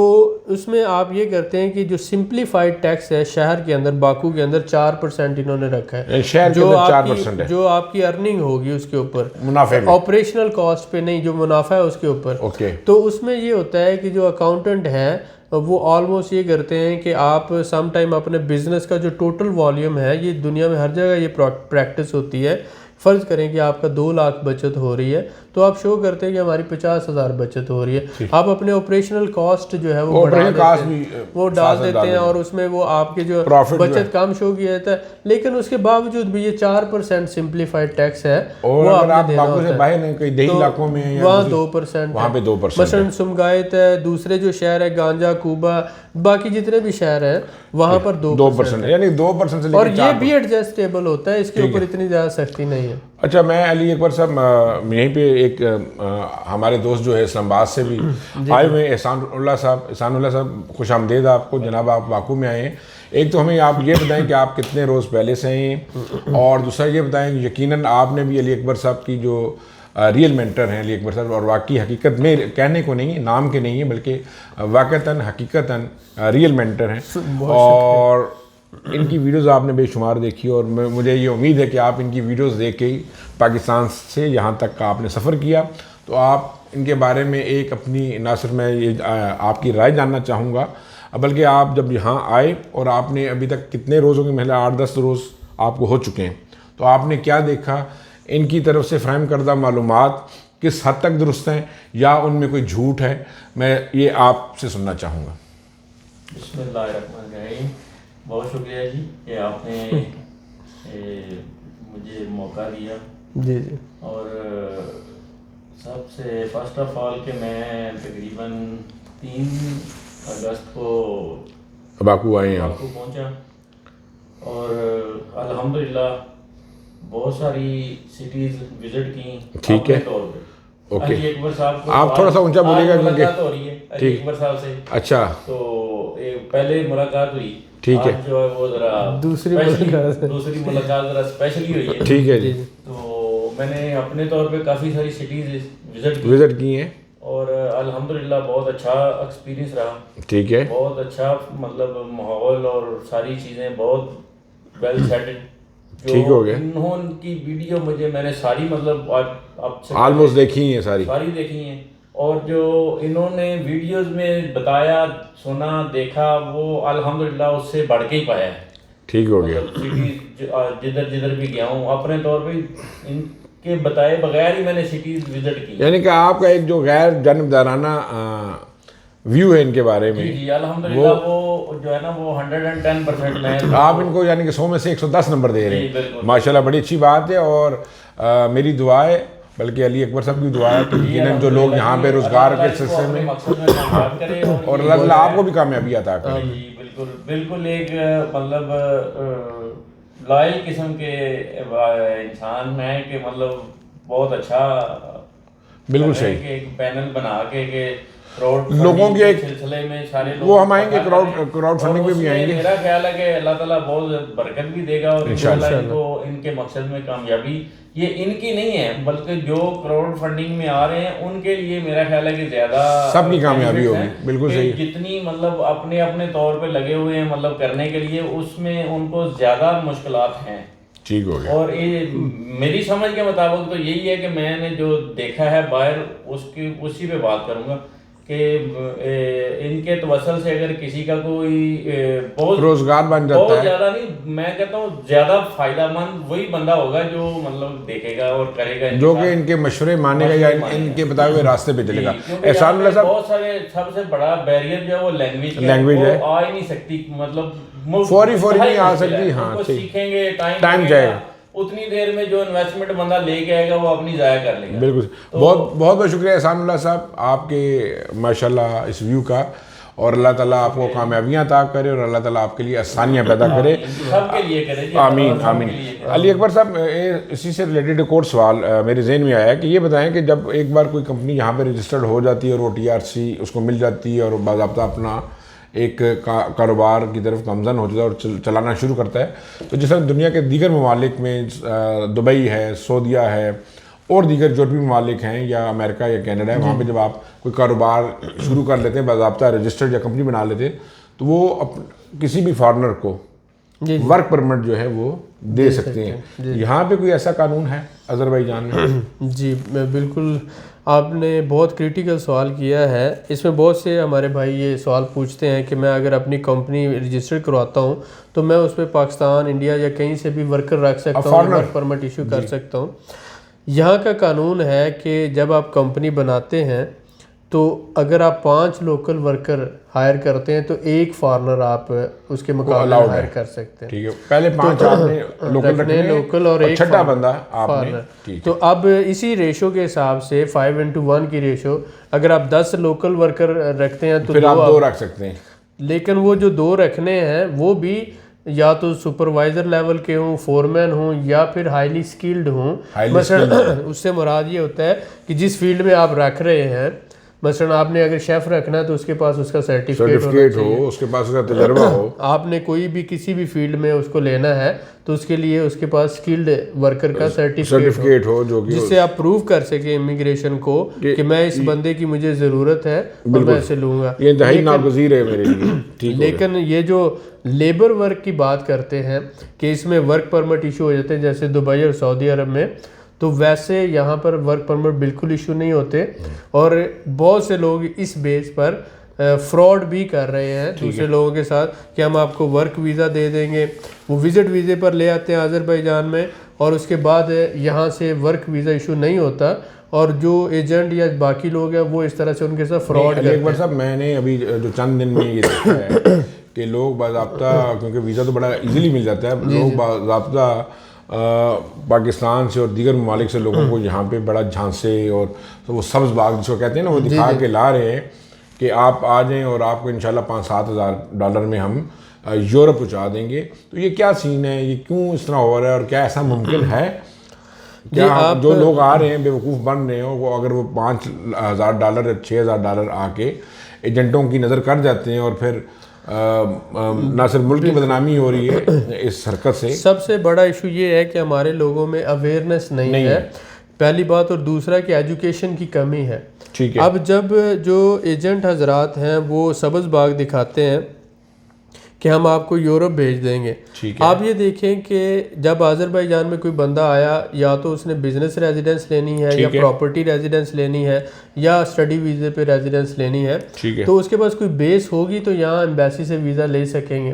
उसमें आप ये करते हैं कि जो सिंप्लीफाइड टैक्स है शहर के अंदर, बाकू के अंदर 4% इन्होंने रखा है, शहर के अंदर 4% है, जो आपकी अर्निंग होगी उसके ऊपर, मुनाफे में, ऑपरेशनल कॉस्ट पे नहीं, जो मुनाफा है उसके ऊपर। ओके। तो उसमें ये होता है कि जो अकाउंटेंट है वो ऑलमोस्ट ये करते हैं कि आप सम टाइम अपने बिजनेस का जो टोटल वॉल्यूम है, ये दुनिया में हर जगह ये प्रैक्टिस होती है, फ़र्ज़ करें कि आपका 2 लाख बचत हो रही है, तो आप शो करते हैं कि हमारी 50,000 बचत हो रही है। आप अपने ऑपरेशनल कॉस्ट जो है वो बढ़ा देते हैं, वो डाल देते हैं, और उसमें वो आपके जो बचत कम शो किया जाता है। लेकिन उसके बावजूद भी ये 4% सिंप्लीफाइड टैक्स है, और वो अगर आपने आप देना बाकू से होता बाहर नहीं, कोई देही इलाकों में है, वहाँ 2%, वहाँ पे 2%। मसलन सुमगायत है, दूसरे जो शहर है गांजा, कूबा, बाकी जितने भी शहर हैं वहाँ पर 2%, यानी 2% से और ये भी एडजस्टेबल होता है, इसके ऊपर इतनी ज़्यादा सख्ती नहीं है। अच्छा, मैं अली अकबर साहब यहीं पे एक हमारे दोस्त जो है इस्लामाबाद से भी आए हुए हैं, एहसानुल्लाह साहब, खुश आमदेद आपको जनाब, आप बाकू में आए हैं। एक तो हमें आप ये बताएं कि आप कितने रोज़ पहले से हैं, और दूसरा ये बताएं यकीनन आपने भी अली अकबर साहब की जो रियल मेंटर हैं अली अकबर साहब, और वाकई हकीकत में कहने को नहीं, नाम के नहीं है, बल्कि वाक़तन हकीकतन रियल मेंटर हैं, और इनकी वीडियोस आपने बेशुमार देखी, और मुझे ये उम्मीद है कि आप इनकी वीडियोस देख के ही पाकिस्तान से यहाँ तक का आपने सफ़र किया, तो आप इनके बारे में एक अपनी, ना सिर्फ मैं ये आपकी राय जानना चाहूँगा, बल्कि आप जब यहाँ आए और आपने अभी तक कितने रोज़ों की, महिला 8-10 रोज़ आपको हो चुके हैं, तो आपने क्या देखा, इनकी तरफ से फ़राहम करदा मालूमात किस हद तक दुरुस्त हैं या उनमें कोई झूठ है, मैं ये आपसे सुनना चाहूँगा। बिस्मिल्लाहिर्रहमानिर्रहीम। बहुत शुक्रिया जी कि आपने मुझे मौका दिया। जी जी। और सबसे फर्स्ट ऑफ ऑल कि मैं तकरीबन 3 अगस्त को बाकू आए हैं, बाकू पहुंचा, और अल्हम्दुलिल्लाह बहुत सारी सिटीज़ विज़िट की। ठीक है, ओके। ओके। अकबर साहब को आप थोड़ा सा ऊंचा बोलिएगा क्योंकि हो रही है अली अकबर साहब से। अच्छा, तो पहले मुलाकात हुई, ठीक है, जो है वो ज़रा दूसरी मुलाकात ज़रा स्पेशली हुई है। ठीक है जी। तो मैंने अपने तौर पे काफ़ी सारी सिटीज़ विज़िट की हैं, और अल्हम्दुलिल्लाह बहुत अच्छा एक्सपीरियंस रहा। ठीक है, बहुत अच्छा, मतलब माहौल और सारी चीज़ें बहुत वेल सेटेड। ठीक हो गया। इन्होंने वीडियो मैंने सारी, मतलब ऑलमोस्ट देखी हैं, सारी देखी हैं, और जो इन्होंने वीडियोस में बताया, सुना, देखा, वो अल्हम्दुलिल्लाह उससे बढ़ के ही पाया है। ठीक हो गया। जिधर जिधर भी गया हूँ अपने तौर पे इनके बताए बगैर ही मैंने सिटीज विजिट की, यानी कि आपका एक जो गैर जानबदाराना व्यू है इनके बारे में। जी अल्हम्दुलिल्लाह, वो जो है ना वो 110% में आप इनको यानी कि 100 में से 110 नंबर दे रहे हैं, माशाल्लाह, बड़ी अच्छी बात है। और मेरी दुआ है, बल्कि अली अकबर साहब की दुआ है कि यकीनन जो लोग यहाँ पे रोजगार के सिलसिले में, और अल्लाह ताला आपको भी कामयाबी अता करे। बिल्कुल बिल्कुल, एक मतलब लॉयल किस्म के इंसान है कि मतलब बहुत अच्छा, बिल्कुल सही, एक पैनल बना के लोगों के एक सिलसिले में सारे लोग, वो हम आएंगे, क्राउड फंडिंग में भी आएंगे। मेरा ख्याल है कि अल्लाह ताला बहुत बरकत भी देगा, और इंशाल्लाह इनको इनके मकसद में कामयाबी ये इनकी नहीं है, बल्कि जो क्राउड फंडिंग में आ रहे हैं उनके लिए मेरा ख्याल है कि ज्यादा सबकी कामयाबी होगी। बिल्कुल सही, जितनी मतलब अपने अपने तौर पे लगे हुए हैं मतलब करने के लिए, उसमें उनको ज्यादा मुश्किलात हैं। ठीक हो गया। और ये मेरी समझ के मुताबिक तो यही है कि मैंने जो देखा है बाहर, उसी पे बात करूंगा कि इनके तवसल से अगर किसी का कोई बहुत रोजगार बन जाता है, बहुत ज्यादा नहीं, मैं कहता हूँ ज्यादा फायदेमंद वही बंदा होगा जो मतलब देखेगा और करेगा, जो कि इनके मशवरे मानेगा या इनके बताए हुए रास्ते पे चलेगा। एहसानुल्लाह साहब, बहुत सारे सबसे बड़ा बैरियर जो है वो लैंग्वेज है, आ ही नहीं सकती, मतलब फौरी नहीं आ सकती। हाँ, सीखेंगे, टाइम जाएगा, उतनी देर में जो इन्वेस्टमेंट बंदा लेके आएगा वो अपनी ज़ाया कर लेगा। बिल्कुल, तो बहुत बहुत शुक्रिया एहसानुल्लाह साहब आपके माशाल्लाह इस व्यू का। और अल्लाह ताला आपको कामयाबियाँ अता करे और अल्लाह ताला आपके लिए आसानियाँ पैदा करे। सबके लिए करे जी, आमीन आमीन। अली अकबर साहब, इसी से रिलेटेड एक और सवाल मेरे जहन में आया कि ये बताएं कि जब एक बार कोई कंपनी यहाँ पे रजिस्टर्ड हो जाती है और वो TRC उसको मिल जाती है और बाज़ाब्ता अपना एक कारोबार की तरफ गमजन हो जाता है और चलाना शुरू करता है, तो जिस तरह दुनिया के दीगर ममालिक में दुबई है, सऊदीया है और दीगर जो भी ममालिक हैं या अमेरिका या कनाडा है, वहाँ पे जब आप कोई कारोबार शुरू कर लेते हैं, बाज़ाब्ता रजिस्टर्ड या कंपनी बना लेते हैं, तो वो किसी भी फॉरेनर को वर्क परमिट जो है वो दे सकते हैं। यहाँ पे कोई ऐसा कानून है अज़रबैजान में? जी बिल्कुल, आपने बहुत क्रिटिकल सवाल किया है। इसमें बहुत से हमारे भाई ये सवाल पूछते हैं कि मैं अगर अपनी कंपनी रजिस्टर करवाता हूँ तो मैं उस पर पाकिस्तान, इंडिया या कहीं से भी वर्कर रख सकता हूँ, वर्क परमिट इशू कर सकता हूँ। यहाँ का कानून है कि जब आप कंपनी बनाते हैं तो अगर आप 5 लोकल वर्कर हायर करते हैं तो एक फॉरेनर आप उसके मुकाबले हायर कर सकते हैं। ठीक है, पहले 5 आपने लोकल रखने, लोकल और एक छठा बंदा आपने। तो अब इसी रेशो के हिसाब से 5:1 की रेशो, अगर आप 10 लोकल वर्कर रखते हैं तो फिर आप 2 रख सकते हैं। लेकिन वो जो 2 रखने हैं वो भी या तो सुपरवाइजर लेवल के हों, फोरमैन हों या फिर हाईली स्किल्ड हों। मसलन उससे मुराद ये होता है कि जिस फील्ड में आप रख रहे हैं, मसलन आपने अगर शेफ रखना है तो उसके पास उसका सर्टिफिकेट हो, उसके पास उसका तजर्बा हो। आपने कोई भी किसी भी फील्ड में उसको लेना है तो उसके लिए उसके पास स्किल्ड वर्कर का सर्टिफिकेट हो जो कि जिससे आप प्रूव कर सके इमिग्रेशन को कि मैं इस बंदे की मुझे ज़रूरत है और मैं इसे लूँगा। ये इंतहाई नागुज़ीर है मेरे लिए। ठीक, लेकिन ये जो लेबर वर्क की बात करते हैं कि इसमें वर्क परमिट इशू हो जाते हैं जैसे दुबई और सऊदी अरब में, तो वैसे यहाँ पर वर्क परमिट बिल्कुल इशू नहीं होते। और बहुत से लोग इस बेस पर फ्रॉड भी कर रहे हैं दूसरे लोगों के साथ कि हम आपको वर्क वीज़ा दे देंगे, वो विजिट वीज़े पर ले आते हैं अज़रबैजान में और उसके बाद यहाँ से वर्क वीज़ा इशू नहीं होता और जो एजेंट या बाकी लोग हैं वो इस तरह से उनके साथ फ्रॉड करते हैं। एक बार साहब, मैंने अभी जो चंद दिन में ये देखा है कि लोग बाज़ाब्ता, क्योंकि वीज़ा तो बड़ा इजीली मिल जाता है, लोग बाज़ाब्ता पाकिस्तान से और दीगर ममालिक से लोगों को यहाँ पे बड़ा झांसे और तो वो सब्ज़ बाग जिसको कहते हैं ना, वो दिखा के ला रहे हैं कि आप आ जाएं और आपको इंशाल्लाह $5-7 में हम यूरोप पहुँचा देंगे। तो ये क्या सीन है, ये क्यों इस तरह हो रहा है और क्या ऐसा मुमकिन है? क्या जो लोग आ रहे हैं बेवकूफ़ बन रहे हैं, वो अगर वो $5,000 या $6,000 आके एजेंटों की नज़र कर जाते हैं और फिर ना सिर्फ मुल्क की बदनामी हो रही है इस हरकत से। सबसे बड़ा इशू ये है कि हमारे लोगों में अवेयरनेस नहीं है, पहली बात, और दूसरा कि एजुकेशन की कमी है। ठीक है। अब जब जो एजेंट हजरात हैं वो सब्ज़ बाग दिखाते हैं कि हम आपको यूरोप भेज देंगे, आप ये देखें कि जब अज़रबैजान में कोई बंदा आया, या तो उसने बिजनेस रेजिडेंस लेनी है या प्रॉपर्टी रेजिडेंस लेनी है या स्टडी वीज़े पे रेजिडेंस लेनी है, तो उसके पास कोई बेस होगी तो यहाँ एम्बेसी से वीज़ा ले सकेंगे।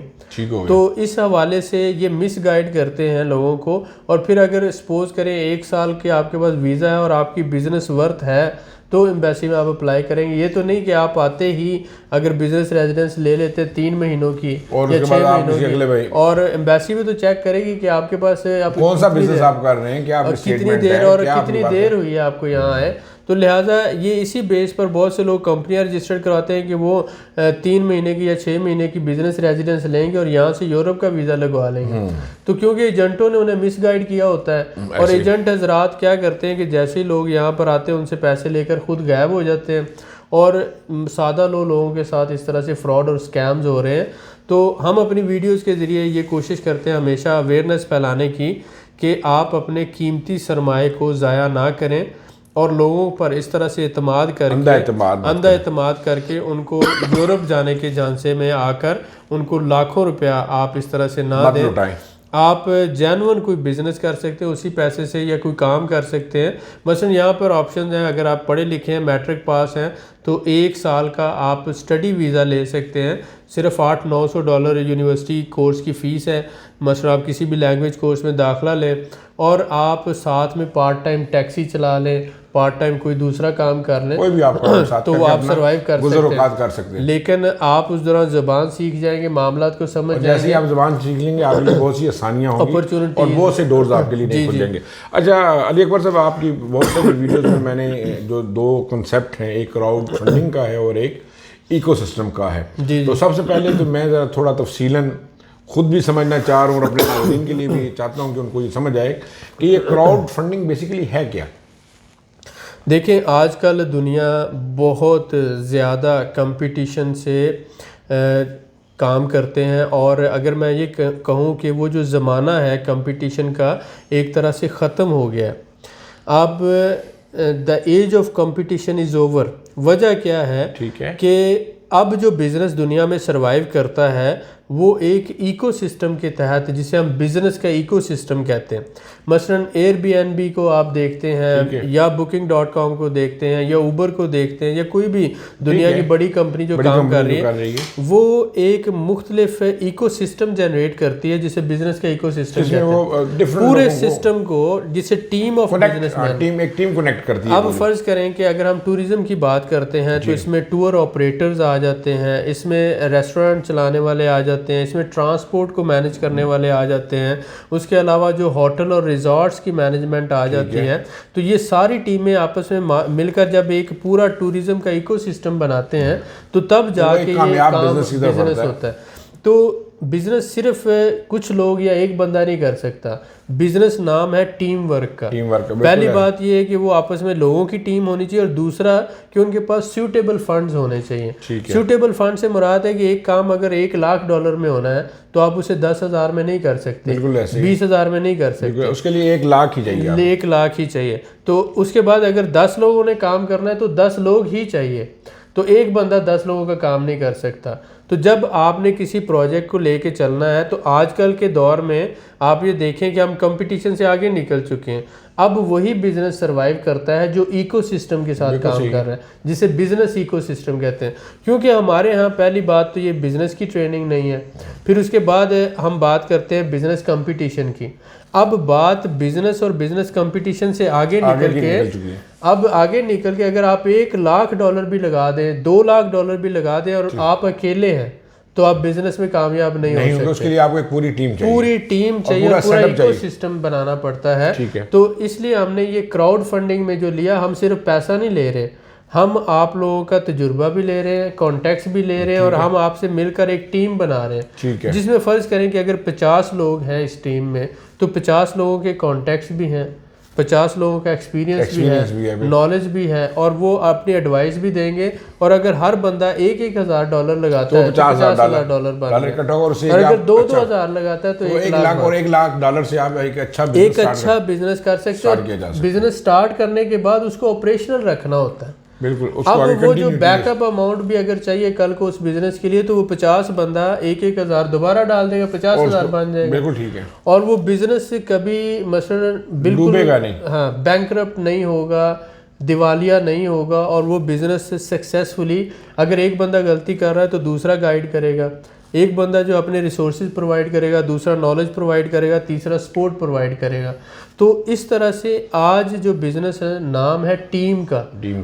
तो इस हवाले से ये मिस गाइड करते हैं लोगों को। और फिर अगर सपोज करें 1 साल के आपके पास वीज़ा है और आपकी बिजनेस वर्थ है तो एम्बेसी में आप अप्लाई करेंगे। ये तो नहीं कि आप आते ही अगर बिजनेस रेजिडेंस ले लेते 3 महीनों की और या 6 महीनों की, और एम्बेसी में तो चेक करेगी कि आपके पास आप कौन सा बिजनेस आप कर रहे हैं, क्या कितनी देर और कितनी देर हुई है आपको यहाँ आए। तो लिहाजा ये इसी बेस पर बहुत से लोग कंपनियां रजिस्टर्ड करवाते हैं कि वो 3 महीने की या 6 महीने की बिजनेस रेजिडेंस लेंगे और यहाँ से यूरोप का वीज़ा लगवा लेंगे। तो क्योंकि एजेंटों ने उन्हें मिसगाइड किया होता है और एजेंट हजरात क्या करते हैं कि जैसे ही लोग यहाँ पर आते हैं उनसे पैसे लेकर खुद गायब हो जाते हैं और सादा लोगों के साथ इस तरह से फ्रॉड और स्कैम्स हो रहे हैं। तो हम अपनी वीडियोज़ के ज़रिए ये कोशिश करते हैं हमेशा अवेयरनेस फैलाने की कि आप अपने कीमती सरमाए को ज़ाया ना करें और लोगों पर इस तरह से अंधा एतमाद करके उनको यूरोप जाने के झांसे में आकर उनको लाखों रुपया आप इस तरह से ना दें। आप जेन्युइन कोई बिजनेस कर सकते हैं उसी पैसे से या कोई काम कर सकते हैं। मसलन यहाँ पर ऑप्शन हैं, अगर आप पढ़े लिखे हैं, मैट्रिक पास हैं तो 1 साल का आप स्टडी वीज़ा ले सकते हैं। सिर्फ $800-900 यूनिवर्सिटी कोर्स की फ़ीस है। मसलन आप किसी भी लैंग्वेज कोर्स में दाखिला लें और आप साथ में पार्ट टाइम टैक्सी चला लें, पार्ट टाइम कोई दूसरा काम कर लें, कोई भी आप तो आप सर्वाइव कर सकते हैं। लेकिन आप उस दौरान ज़बान सीख जाएंगे, मामलात को समझ जाएंगे। जैसे ही आप ज़बान सीख लेंगे आपके लिए बहुत सी आसानियाँ होंगी, अपॉर्चुनिटी और बहुत से डोर्स आपके लिए नहीं खुल जाएंगे। अच्छा अली अकबर साहब, आपकी बहुत सारी वीडियोज़ में मैंने जो 2 कंसेप्ट हैं, एक क्राउड फंडिंग का है और एक इकोसिस्टम का है। जी, तो सबसे पहले तो मैं ज़रा थोड़ा तफसीलन खुद भी समझना चाह रहा हूँ और अपने नाज़रीन के लिए भी चाहता हूँ कि उनको ये समझ आए कि ये क्राउड फंडिंग बेसिकली है क्या। देखें, आजकल दुनिया बहुत ज़्यादा कंपटीशन से काम करते हैं, और अगर मैं ये कहूँ कि वो जो ज़माना है कंपटीशन का एक तरह से ख़त्म हो गया है। अब the age of competition is over. वजह क्या है? ठीक है कि अब जो बिज़नेस दुनिया में सरवाइव करता है वो एक इकोसिस्टम के तहत, जिसे हम बिज़नेस का इकोसिस्टम कहते हैं। मसलन एयरबीएनबी को आप देखते हैं, या booking.com को देखते हैं, या उबर को देखते हैं, या कोई भी दुनिया की बड़ी कंपनी जो काम कर रही है, वो एक मुख्तलिफ इकोसिस्टम जनरेट करती है जिसे बिज़नेस का इकोसिस्टम कहते हैं। पूरे सिस्टम को, जिसे टीम ऑफ बिजनेसमैन, एक टीम कनेक्ट करती है। अब फ़र्ज़ करें कि अगर हम टूरिज़म की बात करते हैं तो इसमें टूर ऑपरेटर्स आ जाते हैं, इसमें रेस्टोरेंट चलाने वाले आ जाते हैं, इसमें ट्रांसपोर्ट को मैनेज करने वाले आ जाते हैं, उसके अलावा जो होटल और रिजॉर्ट्स की मैनेजमेंट आ जाती है। तो ये सारी टीमें आपस में मिलकर जब एक पूरा टूरिज़म का इकोसिस्टम बनाते हैं तो तब जाके ये काम बिजनेस होता है। तो बिजनेस सिर्फ कुछ लोग या एक बंदा नहीं कर सकता। बिजनेस नाम है टीम वर्क का। पहली बात ये है कि वो आपस में लोगों की टीम होनी चाहिए, और दूसरा कि उनके पास सूटेबल फंड्स होने चाहिए। सूटेबल फंड से मुराद है कि एक काम अगर $1,00,000 में होना है तो आप उसे 10,000 में नहीं कर सकते, 20,000 में नहीं कर सकते, उसके लिए 1,00,000 ही चाहिए। 1,00,000 ही चाहिए। तो उसके बाद अगर 10 लोगों ने काम करना है तो 10 लोग ही चाहिए। तो एक बंदा 10 लोगों का काम नहीं कर सकता। तो जब आपने किसी प्रोजेक्ट को लेके चलना है, तो आजकल के दौर में आप ये देखें कि हम कंपटीशन से आगे निकल चुके हैं। अब वही बिजनेस सरवाइव करता है जो इकोसिस्टम के साथ काम कर रहा है, जिसे बिजनेस इकोसिस्टम कहते हैं। क्योंकि हमारे यहाँ पहली बात तो ये बिजनेस की ट्रेनिंग नहीं है, फिर उसके बाद हम बात करते हैं बिजनेस कंपटीशन की। अब बात बिजनेस और बिजनेस कंपटीशन से आगे निकल के अगर आप $1,00,000 भी लगा दें, $2,00,000 भी लगा दें, और आप अकेले हैं, तो आप बिजनेस में कामयाब नहीं हो सकते। उसके लिए आपको एक पूरी टीम चाहिए, पूरा इकोसिस्टम बनाना पड़ता है। तो इसलिए हमने ये क्राउड फंडिंग में जो लिया, हम सिर्फ पैसा नहीं ले रहे, हम आप लोगों का तजुर्बा भी ले रहे हैं, कॉन्टेक्ट्स भी ले रहे हैं, और हम आपसे मिलकर एक टीम बना रहे हैं। जिसमें फ़र्ज़ करें कि अगर 50 लोग हैं इस टीम में, तो 50 लोगों के कॉन्टेक्ट्स भी हैं, 50 लोगों का एक्सपीरियंस भी है, नॉलेज भी है, और वो अपनी एडवाइस भी देंगे। और अगर हर बंदा $1,000 लगाता है तो $50,000 बन गया। और अगर 2,000 लगाता है तो $1,00,000, और $1,00,000 से आप एक अच्छा बिजनेस कर सकते हैं। बिजनेस स्टार्ट करने के बाद उसको ऑपरेशनल रखना होता है। अब वो जो बैकअप अमाउंट भी अगर चाहिए कल को उस बिजनेस के लिए, तो वो 50 बंदा 1,000 दोबारा डाल देगा, 50,000 बन जाएगा। बिल्कुल ठीक है। और वो बिजनेस से कभी मसलन बिल्कुल बैंकरप्ट नहीं होगा, दिवालिया नहीं होगा, और वो बिजनेस से सक्सेसफुली, अगर एक बंदा गलती कर रहा है तो दूसरा गाइड करेगा, एक बंदा जो अपने रिसोर्सेज प्रोवाइड करेगा, दूसरा नॉलेज प्रोवाइड करेगा, तीसरा सपोर्ट प्रोवाइड करेगा। तो इस तरह से आज जो बिजनेस है नाम है टीम का,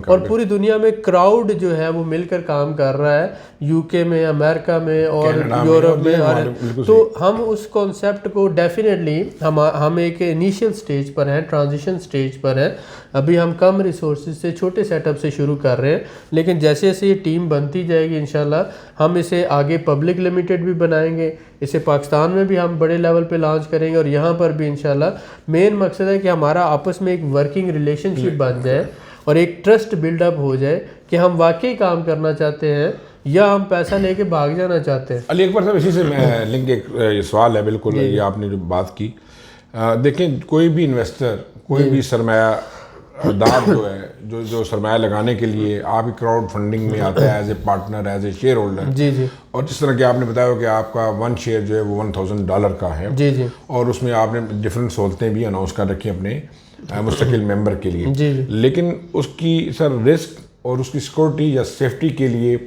और पूरी दुनिया में क्राउड जो है वो मिलकर काम कर रहा है, यूके में, अमेरिका में और यूरोप में। तो हम उस कॉन्सेप्ट को डेफिनेटली हम एक इनिशियल स्टेज पर हैं, ट्रांजिशन स्टेज पर हैं। अभी हम कम रिसोर्सेज से, छोटे सेटअप से शुरू कर रहे हैं, लेकिन जैसे जैसे ये टीम बनती जाएगी इंशाल्लाह हम इसे आगे पब्लिक लिमिटेड भी बनाएंगे, इसे पाकिस्तान में भी हम बड़े लेवल पे लॉन्च करेंगे, और यहाँ पर भी इंशाल्लाह मेन मकसद है कि हमारा आपस में एक वर्किंग रिलेशनशिप बन जाए और एक ट्रस्ट बिल्डअप हो जाए कि हम वाकई काम करना चाहते हैं या हम पैसा लेके भाग जाना चाहते हैं। अली अकबर साहब, इसी से मैं लिंक एक ये सवाल है, बिल्कुल ये आपने जो बात की, देखें कोई भी इन्वेस्टर, कोई भी सरमाया दार जो है, जो सरमाया लगाने के लिए आपकी क्राउड फंडिंग में आता है as a partner, as a shareholder. जी। और जिस तरह कि आपने बताया कि आपका 1 शेयर जो है वो $1,000 का है। जी। और उसमें आपने डिफरेंट सहूलतें भी अनाउंस कर रखी अपने मुस्तकिल मेंबर के लिए। जी। लेकिन उसकी सर रिस्क और उसकी सिक्योरिटी या सेफ्टी के लिए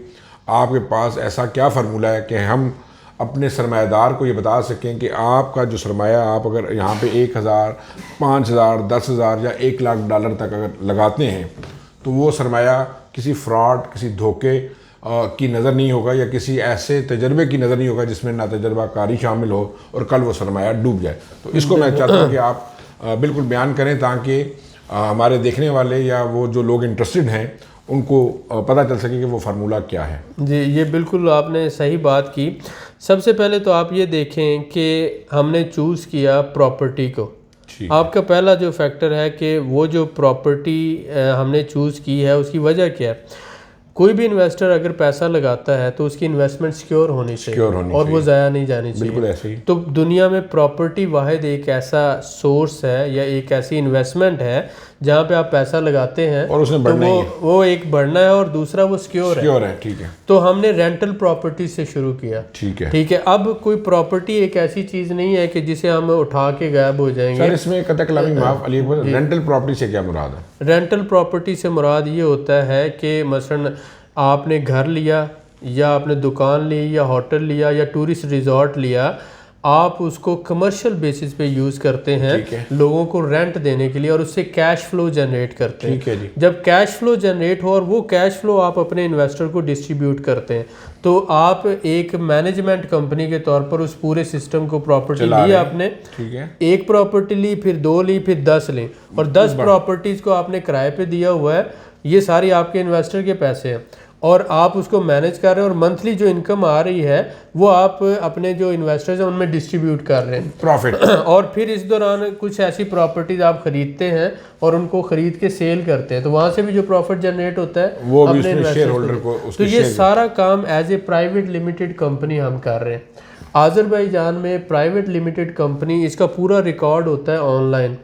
आपके पास ऐसा क्या फार्मूला है कि हम अपने सरमायादार को ये बता सकें कि आपका जो सरमाया, आप अगर यहाँ पे 1,000, 5,000, 10,000 या $1,00,000 तक अगर लगाते हैं, तो वो सरमाया किसी फ्रॉड, किसी धोखे की नज़र नहीं होगा, या किसी ऐसे तजर्बे की नज़र नहीं होगा जिसमें ना तजर्बाकारी शामिल हो और कल वो सरमाया डूब जाए। तो इसको मैं चाहता हूँ कि आप बिल्कुल बयान करें, ताकि हमारे देखने वाले या वो जो लोग इंटरेस्टेड हैं उनको पता चल सके कि वो फार्मूला क्या है। जी, ये बिल्कुल आपने सही बात की। सबसे पहले तो आप ये देखें कि हमने चूज़ किया प्रॉपर्टी को। आपका पहला जो फैक्टर है कि वो जो प्रॉपर्टी हमने चूज़ की है उसकी वजह क्या है। कोई भी इन्वेस्टर अगर पैसा लगाता है तो उसकी इन्वेस्टमेंट सिक्योर होनी चाहिए और वो ज़ाया नहीं जानी चाहिए। बिल्कुल ऐसे ही। तो दुनिया में प्रॉपर्टी वाहिद एक ऐसा सोर्स है या एक ऐसी इन्वेस्टमेंट है जहाँ पे आप पैसा लगाते हैं और उसने बढ़ना ही है। वो एक बढ़ना है और दूसरा वो सिक्योर है। ठीक है। तो हमने रेंटल प्रॉपर्टी से शुरू किया। ठीक है। अब कोई प्रॉपर्टी एक ऐसी चीज़ नहीं है कि जिसे हम उठा के गायब हो जाएंगे। सर इसमें कतई कलामी माफ अली, रेंटल प्रॉपर्टी से क्या मुराद है? रेंटल प्रॉपर्टी से मुराद ये होता है कि मसलन आपने घर लिया या आपने दुकान ली या होटल लिया या टूरिस्ट रिजॉर्ट लिया, आप उसको कमर्शियल बेसिस पे यूज़ करते हैं लोगों को रेंट देने के लिए और उससे कैश फ्लो जनरेट करते हैं। ठीक है जी। जब कैश फ्लो जनरेट हो और वो कैश फ्लो आप अपने इन्वेस्टर को डिस्ट्रीब्यूट करते हैं तो आप एक मैनेजमेंट कंपनी के तौर पर उस पूरे सिस्टम को प्रॉपर्टी ली आपने। ठीक है। एक प्रॉपर्टी ली, फिर 2 ली, फिर 10 ली और 10 प्रॉपर्टीज़ को आपने किराए पे दिया हुआ है। ये सारी आपके इन्वेस्टर के पैसे हैं और आप उसको मैनेज कर रहे हैं और मंथली जो इनकम आ रही है वो आप अपने जो इन्वेस्टर्स हैं उनमें डिस्ट्रीब्यूट कर रहे हैं प्रॉफिट। और फिर इस दौरान कुछ ऐसी प्रॉपर्टीज आप खरीदते हैं और उनको खरीद के सेल करते हैं तो वहाँ से भी जो प्रॉफिट जनरेट होता है वो भी उसमें शेयर होल्डर को तो ये सारा काम as a private limited company हम कर रहे हैं। आज़रबाईजान में प्राइवेट लिमिटेड कंपनी, इसका पूरा रिकॉर्ड होता है ऑनलाइन।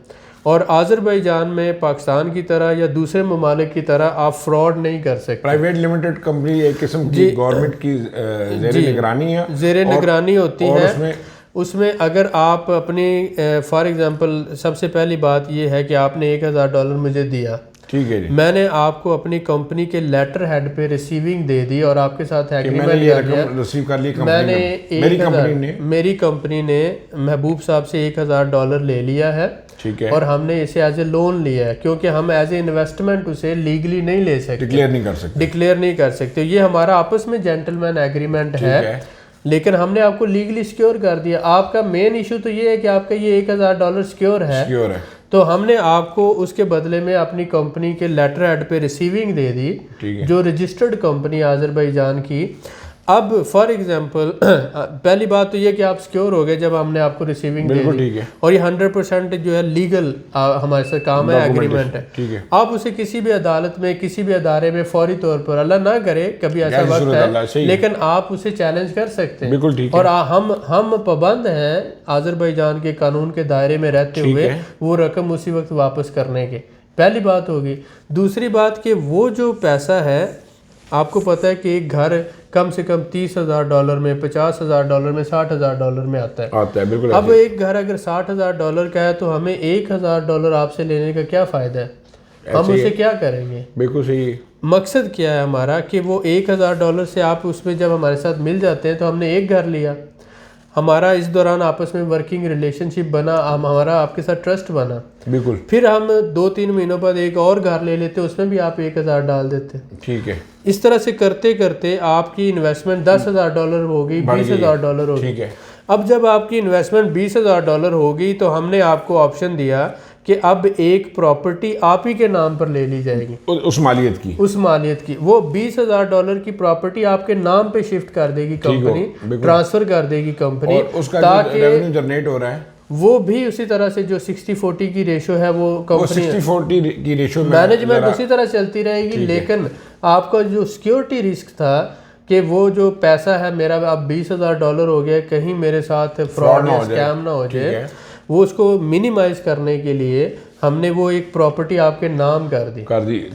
और आज़रबाईजान में पाकिस्तान की तरह या दूसरे ममालिक की तरह आप फ्रॉड नहीं कर सकते। प्राइवेट लिमिटेड कंपनी एक किस्म की गवर्नमेंट की ज़ेरे निगरानी है, ज़ेरे निगरानी होती है। उसमें अगर आप अपनी फॉर एग्जांपल सबसे पहली बात ये है कि आपने $1000 मुझे दिया, ठीक है जी। मैंने आपको अपनी कंपनी के लेटर हेड पे रिसीविंग दे दी और आपके साथ एग्रीमेंट रिसीव कर ली। मैंने मेरी कंपनी ने महबूब साहब से $1000 ले लिया है। ठीक है। और हमने इसे एज ए लोन लिया है क्योंकि हम एज ए इन्वेस्टमेंट उसे लीगली नहीं ले सकते, डिक्लेयर नहीं कर सकते। ये हमारा आपस में जेंटलमैन एग्रीमेंट है, लेकिन हमने आपको लीगली सिक्योर कर दिया। आपका मेन इशू तो ये है कि आपका ये $1000 सिक्योर है। तो हमने आपको उसके बदले में अपनी कंपनी के लेटर हेड पे रिसीविंग दे दी जो रजिस्टर्ड कंपनी आज़रबाईजान की। अब फॉर एग्जांपल पहली बात तो ये कि आप सिक्योर हो गए जब हमने आपको रिसीविंग दे दी और ये 100% जो है लीगल हमारे साथ काम है, एग्रीमेंट है। आप उसे किसी भी अदालत में, किसी भी अदारे में फौरी तौर पर, अल्लाह ना करे कभी ऐसा वक्त है, लेकिन आप उसे चैलेंज कर सकते हैं। और हम पाबंद हैं आज़रबाईजान के कानून के दायरे में रहते हुए वो रकम उसी वक्त वापस करने के। पहली बात होगी। दूसरी बात कि वो जो पैसा है, आपको पता है कि एक घर कम से कम $30,000 में, $50,000 में, $60,000 में आता है। बिल्कुल। अब एक घर अगर $60,000 का है तो हमें $1,000 आपसे लेने का क्या फ़ायदा है? हम उसे क्या करेंगे? बिल्कुल सही। मकसद क्या है हमारा कि वो $1,000 से आप उसमें जब हमारे साथ मिल जाते हैं तो हमने एक घर लिया, हमारा इस दौरान आपस में वर्किंग रिलेशनशिप बना, हमारा आपके साथ ट्रस्ट बना। बिल्कुल। फिर हम 2-3 महीनों बाद एक और घर ले लेते, उसमें भी आप 1,000 डाल देते। ठीक है। इस तरह से करते करते आपकी इन्वेस्टमेंट $10,000 होगी, $20,000 होगी। ठीक है। अब जब आपकी इन्वेस्टमेंट $20,000 होगी तो हमने आपको ऑप्शन दिया कि अब एक प्रॉपर्टी आप ही के नाम पर ले ली जाएगी, उस मालियत की वो $20,000 की प्रॉपर्टी आपके नाम पे शिफ्ट कर देगी कंपनी, ट्रांसफर कर देगी कंपनी। और उसका जो रेवेन्यू जनरेट हो रहा है वो भी उसी तरह से जो 60-40 की रेशो है वो कंपनी 60-40 की रेशो मैनेजमेंट उसी तरह चलती रहेगी। लेकिन आपका जो सिक्योरिटी रिस्क था कि वो जो पैसा है मेरा अब $20,000 हो गया, कहीं मेरे साथ फ्रॉड या स्कैम ना हो जाए, वो उसको मिनिमाइज करने के लिए हमने वो एक प्रॉपर्टी आपके नाम कर दी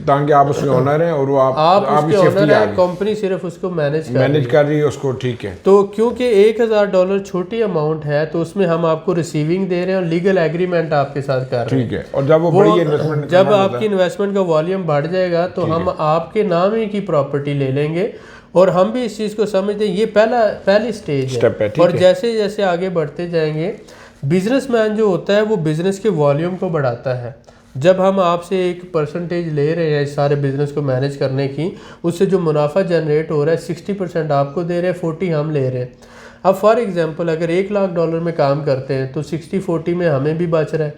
ताकि आप उसके ओनर हैं और वो आप उसके ओनर हैं, कंपनी सिर्फ उसको मैनेज कर रही है उसको। ठीक है। तो क्योंकि $1,000 छोटी अमाउंट है तो उसमें हम आपको रिसीविंग दे रहे हैं और लीगल एग्रीमेंट आपके साथ कर रहे हैं। ठीक है। और जब वो बड़ी इन्वेस्टमेंट, जब आपकी इन्वेस्टमेंट का वॉल्यूम बढ़ जाएगा तो हम आपके नाम ही की प्रॉपर्टी ले लेंगे। और हम भी इस चीज़ को समझते हैं ये पहली स्टेज है। और जैसे जैसे आगे बढ़ते जाएंगे, बिजनेसमैन जो होता है वो बिजनेस के वॉल्यूम को बढ़ाता है। जब हम आपसे एक परसेंटेज ले रहे हैं इस सारे बिजनेस को मैनेज करने की, उससे जो मुनाफा जनरेट हो रहा है 60% आपको दे रहे हैं, 40 हम ले रहे हैं। अब फॉर एग्जांपल अगर $1,00,000 में काम करते हैं तो 60-40 में हमें भी बच रहा है।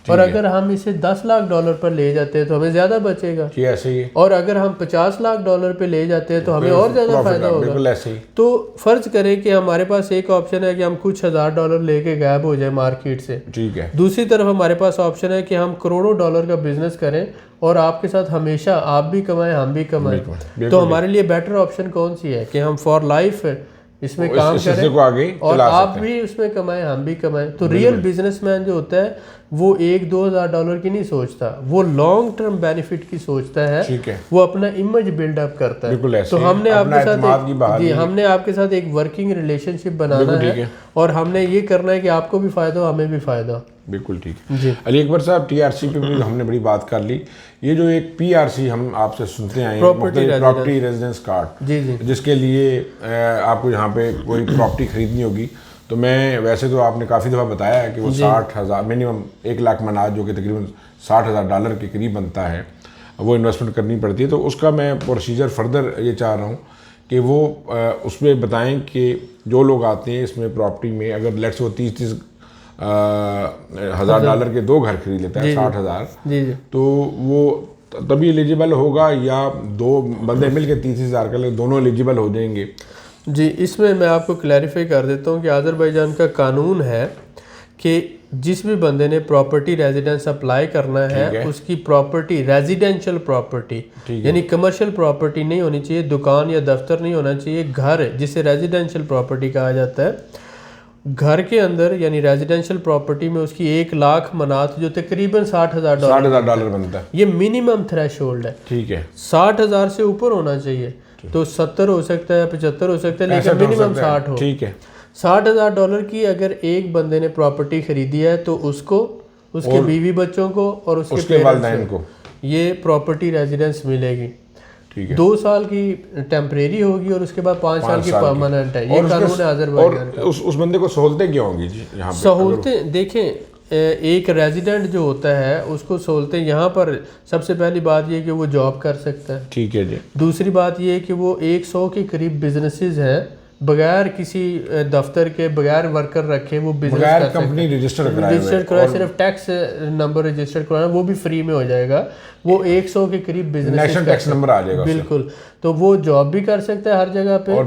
और अगर हम इसे 10 लाख डॉलर पर ले जाते हैं तो हमें ज़्यादा बचेगा। जी ऐसे ही। और अगर हम 50 लाख डॉलर पे ले जाते हैं तो हमें और ज़्यादा फायदा होगा। बिल्कुल ऐसे ही। तो फ़र्ज़ करें कि हमारे पास एक ऑप्शन है कि हम कुछ हज़ार डॉलर लेके गायब हो जाए मार्केट से, ठीक है। दूसरी तरफ हमारे पास ऑप्शन है कि हम करोड़ों डॉलर का बिजनेस करें और आपके साथ हमेशा आप भी कमाएं हम भी कमाएं। तो हमारे लिए बेटर ऑप्शन कौन सी है कि हम फॉर लाइफ इसमें काम करें को आगे और आप भी उसमें कमाएं हम भी कमाएं। तो रियल बिजनेसमैन जो होता है वो 1-2 हज़ार डॉलर की नहीं सोचता, वो लॉन्ग टर्म बेनिफिट की सोचता है। ठीक है। वो अपना इमेज बिल्डअप करता है। बिल्कुल ऐसे तो हमने अपना आपके एतमाद साथ की बहाली। हमने आपके साथ एक वर्किंग रिलेशनशिप बनाना है और हमने ये करना है कि आपको भी फायदा हो हमें भी फायदा हो। बिल्कुल ठीक है। अली अकबर साहब, टीआरसी पे भी हमने बड़ी बात कर ली। ये जो एक पीआरसी हम आपसे सुनते आए हैं, प्रॉपर्टी रेजिडेंस कार्ड, जी जी, जिसके लिए आपको यहाँ पे कोई प्रॉपर्टी खरीदनी होगी, तो मैं वैसे तो आपने काफ़ी दफ़ा बताया है कि वो 60,000 मिनिमम 1 लाख मनाज जो कि तकरीबन 60,000 डॉलर के करीब बनता है, वो इन्वेस्टमेंट करनी पड़ती है। तो उसका मैं प्रोसीजर फर्दर ये चाह रहा हूँ कि वो उसमें बताएं कि जो लोग आते हैं इसमें प्रॉपर्टी में, अगर लेट्स वो 30 हज़ार डॉलर के 2 घर खरीद लेता है 60,000, तो वो तभी एलिजिबल होगा या 2 बंदे मिल के 30,000 के लिए दोनों एलिजिबल हो जाएंगे? जी, इसमें मैं आपको क्लैरिफाई कर देता हूँ कि आज़रबाईजान का कानून है कि जिस भी बंदे ने प्रॉपर्टी रेजिडेंस अप्लाई करना है उसकी प्रॉपर्टी रेजिडेंशियल प्रॉपर्टी यानी कमर्शियल प्रॉपर्टी नहीं होनी चाहिए, दुकान या दफ्तर नहीं होना चाहिए, घर जिसे रेजिडेंशियल प्रॉपर्टी कहा जाता है। घर के अंदर यानी रेजिडेंशियल प्रॉपर्टी में उसकी 1 लाख मनात जो तकरीबन 60,000 डॉलर बनता है, ये मिनिमम थ्रेशोल्ड है। ठीक है। 60,000 से ऊपर होना चाहिए, तो 70 हो सकता है, 75 हो सकता है, लेकिन मिनिमम 60 हो। ठीक है। 60,000 डॉलर की अगर एक बंदे ने प्रॉपर्टी खरीदी है तो उसको, उसके बीवी बच्चों को और उसके वालिदैन को ये प्रॉपर्टी रेजिडेंस मिलेगी। 2 साल की टेम्परेरी होगी और उसके बाद 5 साल की परमानेंट है। ये कानून है आज़रबाईजान का। उस बंदे को सहूलतें क्या होंगी जी यहाँ पे? सहूलतें देखें, एक रेजिडेंट जो होता है उसको सहूलतें यहाँ पर सबसे पहली बात ये कि वो जॉब कर सकता है। ठीक है जी। दूसरी बात ये कि वो 100 के करीब बिजनेसेस हैं, बगैर किसी दफ्तर के, बगैर वर्कर रखे वो बिजनेस कर कंपनी रजिस्टर कराए, सिर्फ टैक्स नंबर रजिस्टर कराना, वो भी फ्री में हो जाएगा। वो 100 के करीब बिजनेस नेशनल टैक्स नंबर आ जाएगा। बिल्कुल। तो वो जॉब भी कर सकता है हर जगह पे और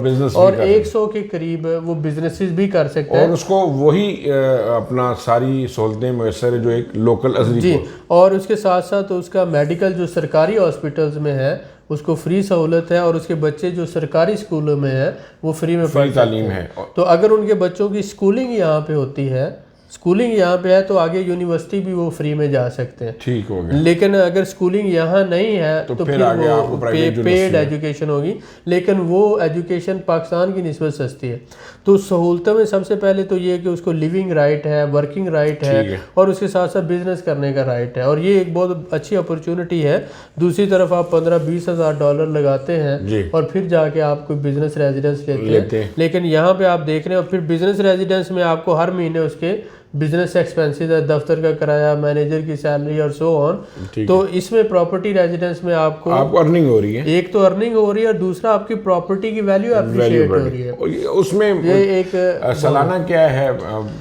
100 के करीब वो बिजनेसेस भी कर सकता है और उसको वही अपना सारी सहूलतें मुयसर है जो एक लोकल अजरी जी। और उसके साथ साथ उसका मेडिकल जो सरकारी हॉस्पिटल्स में है उसको फ्री सहूलत है और उसके बच्चे जो सरकारी स्कूलों में है वो फ्री में पढ़ तालीम है। तो अगर उनके बच्चों की स्कूलिंग यहाँ पे होती है, स्कूलिंग यहाँ पे है, तो आगे यूनिवर्सिटी भी वो फ्री में जा सकते हैं। ठीक हो गया। लेकिन अगर स्कूलिंग यहाँ नहीं है तो फिर वो पेड एजुकेशन होगी, लेकिन वो एजुकेशन पाकिस्तान की निस्बत सस्ती है। तो सहूलतों में सबसे पहले तो ये कि उसको लिविंग राइट है, वर्किंग राइट है और उसके साथ साथ बिजनेस करने का राइट है, और ये एक बहुत अच्छी अपॉर्चुनिटी है। दूसरी तरफ आप 15-20 हज़ार डॉलर लगाते हैं और फिर जाके आप कोई बिजनेस रेजिडेंस लेते हैं, लेकिन यहाँ पे आप देख रहे हैं और फिर बिजनेस रेजिडेंस में आपको हर महीने उसके बिजनेस एक्सपेंसेस है, दफ्तर का किराया, मैनेजर की सैलरी और सो ऑन। तो इसमें प्रॉपर्टी रेजिडेंस में आपको अर्निंग हो रही है, एक तो अर्निंग हो रही है और दूसरा आपकी प्रॉपर्टी की वैल्यू एप्रिशिएट हो रही है। उसमें ये एक सालाना क्या है,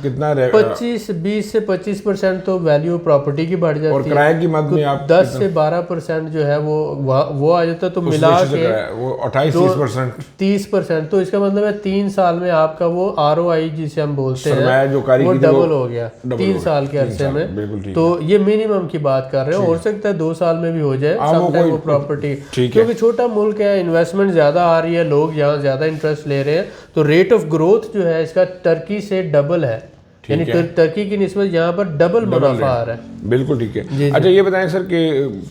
कितना 20 से 25% तो वैल्यू प्रॉपर्टी की बढ़ जाती है, और किराए की मद में आप 10 से 12% जो है वो आ जाता है। तो मिला के वो 28-30%, 30%। तो इसका मतलब है 3 साल में आपका वो ROI जिसे हम बोलते हैं वो डबल हो गया 3 साल के अरसे में। तो ये मिनिमम की बात कर रहे हो सकता है 2 साल में भी हो जाए समटाइम वो प्रॉपर्टी, क्योंकि छोटा मुल्क है, इन्वेस्टमेंट ज़्यादा आ रही है, लोग यहाँ ज़्यादा इंटरेस्ट ले रहे हैं। तो रेट ऑफ ग्रोथ जो है इसका टर्की से डबल है, यानी टर्की की निस्बत यहाँ पर डबल मुनाफा आ रहा है। बिल्कुल ठीक है। अच्छा ये बताएं सर कि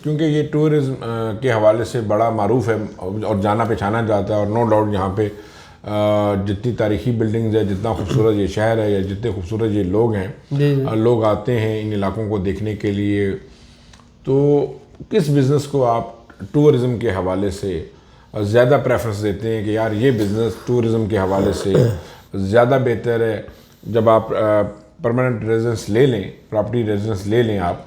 क्योंकि ये टूरिज्म के हवाले से बड़ा मारूफ है और जाना पहचाना जाता है, और नो डाउट यहाँ पे जितनी तारीखी बिल्डिंग्स है, जितना खूबसूरत ये शहर है, या जितने खूबसूरत ये लोग हैं, लोग आते हैं इन इलाकों को देखने के लिए, तो किस बिज़नेस को आप टूरिज़म के हवाले से ज़्यादा प्रेफरेंस देते हैं कि यार ये बिज़नेस टूरिज़म के हवाले से ज़्यादा बेहतर है? जब आप परमानेंट रेजिडेंस ले लें, प्रॉपर्टी रेजिडेंस ले लें आप,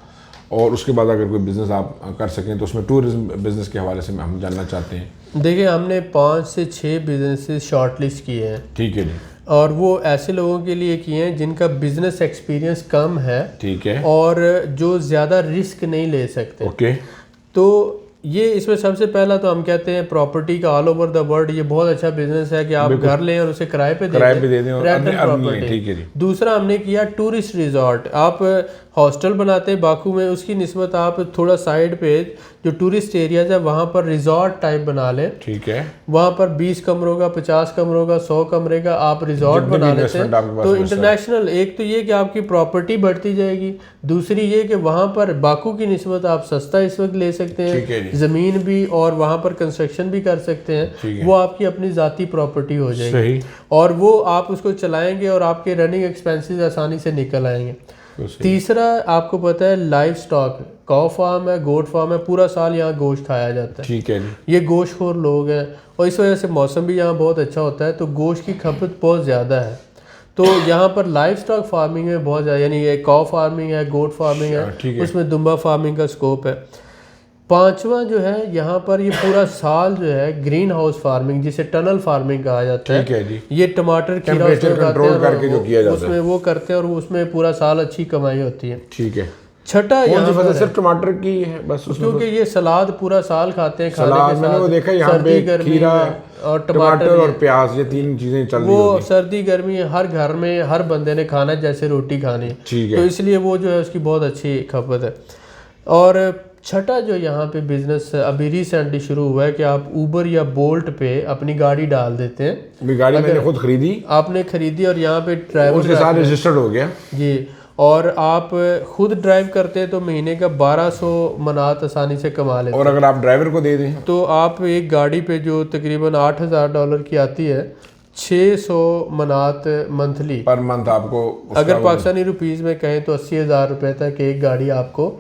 और उसके बाद अगर कोई बिज़नेस आप कर सकें, तो उसमें टूरिज़म बिज़नेस के हवाले से हम जानना चाहते हैं। देखिए हमने 5 से 6 बिजनेसेस शॉर्टलिस्ट किए हैं। ठीक है जी। और वो ऐसे लोगों के लिए किए हैं जिनका बिजनेस एक्सपीरियंस कम है ठीक है। और जो ज़्यादा रिस्क नहीं ले सकते। ओके। तो ये इसमें सबसे पहला तो हम कहते हैं प्रॉपर्टी का ऑल ओवर द वर्ल्ड ये बहुत अच्छा बिजनेस है कि आप घर लें और उसे किराए पे दे दें और रेंटल प्रॉपर्टी। ठीक है जी। दूसरा हमने किया टूरिस्ट रिजॉर्ट। आप हॉस्टल बनाते हैं बाकू में, उसकी निस्बत आप थोड़ा साइड पे जो टूरिस्ट एरियाज है वहाँ पर रिजॉर्ट टाइप बना लें। ठीक है। वहाँ पर 20 कमरों का, 50 कमरों का, 100 कमरे का आप रिजॉर्ट बना लेते हैं। तो इंटरनेशनल एक तो ये कि आपकी प्रॉपर्टी बढ़ती जाएगी, दूसरी ये कि वहाँ पर बाकू की निस्बत आप सस्ता इस वक्त ले सकते हैं, ज़मीन भी, और वहाँ पर कंस्ट्रक्शन भी कर सकते हैं। वो आपकी अपनी ज़ाती प्रॉपर्टी हो जाएगी और वो आप उसको चलाएंगे और आपके रनिंग एक्सपेंसेस आसानी से निकल आएंगे। तीसरा आपको पता है लाइव स्टॉक, कौ फार्म है, गोट फार्म है, पूरा साल यहाँ गोश्त खाया जाता है। ठीक है जी। ये गोश्तखोर लोग हैं और इस वजह से मौसम भी यहाँ बहुत अच्छा होता है, तो गोश्त की खपत बहुत ज़्यादा है। तो यहाँ पर लाइव स्टॉक फार्मिंग में बहुत ज़्यादा, यानी ये कौ फार्मिंग है, गोट फार्मिंग है, उसमें दुम्बा फार्मिंग का स्कोप है। पांचवा जो है यहाँ पर ये पूरा साल जो है ग्रीन हाउस फार्मिंग, जिसे टनल फार्मिंग कहा जाता है। ठीक है जी। ये टमाटर खीरा कंट्रोल करके जो किया जाता है उसमें वो करते हैं और उसमें पूरा साल अच्छी कमाई होती है। ठीक है। छठा यहाँ पर सिर्फ टमाटर की है बस, क्योंकि ये सलाद पूरा साल खाते हैं, खाने के मैंने वो साथ देखा यहाँ पे खीरा और टमाटर और प्याज, ये तीन चीजें चल रही वो सर्दी गर्मी हर घर में हर बंदे ने खाना है, जैसे रोटी खानी है, तो इसलिए वो जो है उसकी बहुत अच्छी खपत है। और छठा जो यहाँ पे बिजनेस अभी रिसेंटली शुरू हुआ है कि आप ऊबर या बोल्ट पे अपनी गाड़ी डाल देते हैं। गाड़ी मैंने खुद खरीदी, आपने खरीदी और यहाँ पे ड्राइवर उसके साथ रजिस्टर्ड हो गया जी, और आप खुद ड्राइव करते हैं तो महीने का 1200 मनात आसानी से कमा लेते हैं। और अगर आप ड्राइवर को दे दें तो आप एक गाड़ी पे जो तकरीबन $8000 की आती है, 600 मनात मंथली पर मंथ आपको, अगर पाकिस्तानी रुपीस में कहें तो 80,000 रुपए तक एक गाड़ी आपको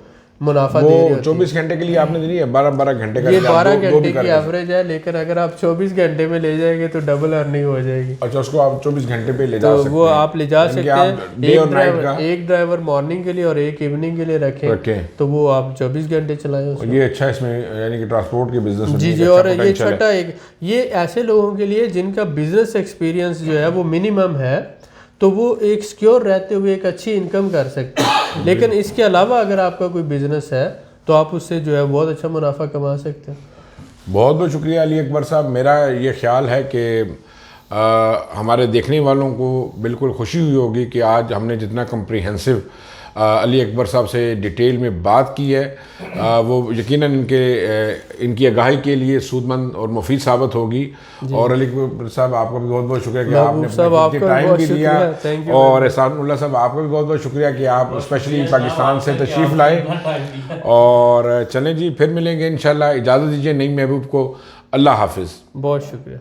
मुनाफा दे रही होती है। 24 घंटे के लिए आपने दी है, 12 घंटे का, ये 12 घंटे की एवरेज है, लेकिन अगर आप 24 घंटे में ले जाएंगे तो डबल अर्निंग हो जाएगी। अच्छा, उसको आप 24 घंटे पे ले जा सकते हैं। वो आप ले जा सकते हैं। डे और नाइट का एक ड्राइवर मॉर्निंग के लिए और एक इवनिंग के लिए रखें तो वो आप 24 घंटे चलाएं। ये अच्छा इसमें यानी कि ट्रांसपोर्ट के बिजनेस जी जी। और ये छठा एक ये ऐसे लोगों के लिए जिनका बिजनेस एक्सपीरियंस जो है वो मिनिमम है, तो वो एक सिक्योर रहते हुए एक अच्छी इनकम कर सकते हैं। लेकिन इसके अलावा अगर आपका कोई बिजनेस है तो आप उससे जो है बहुत अच्छा मुनाफा कमा सकते हैं। बहुत बहुत शुक्रिया अली अकबर साहब। मेरा ये ख्याल है कि हमारे देखने वालों को बिल्कुल खुशी हुई होगी कि आज हमने जितना कम्प्रीहेंसिव अली अकबर साहब से डिटेल में बात की है, वो यकीनन इनकी आगाही के लिए सूदमंद और मुफीद साबित होगी। और अली अकबर साहब आपका भी बहुत बहुत शुक्रिया कि आपने टाइम भी दिया, और एहसानुल्लाह साहब आपका भी बहुत बहुत शुक्रिया कि आप स्पेशली पाकिस्तान से तशरीफ़ लाए। और चलें जी, फिर मिलेंगे इंशाल्लाह। इजाज़त दीजिए नईम महबूब को। अल्लाह हाफिज़। बहुत शुक्रिया।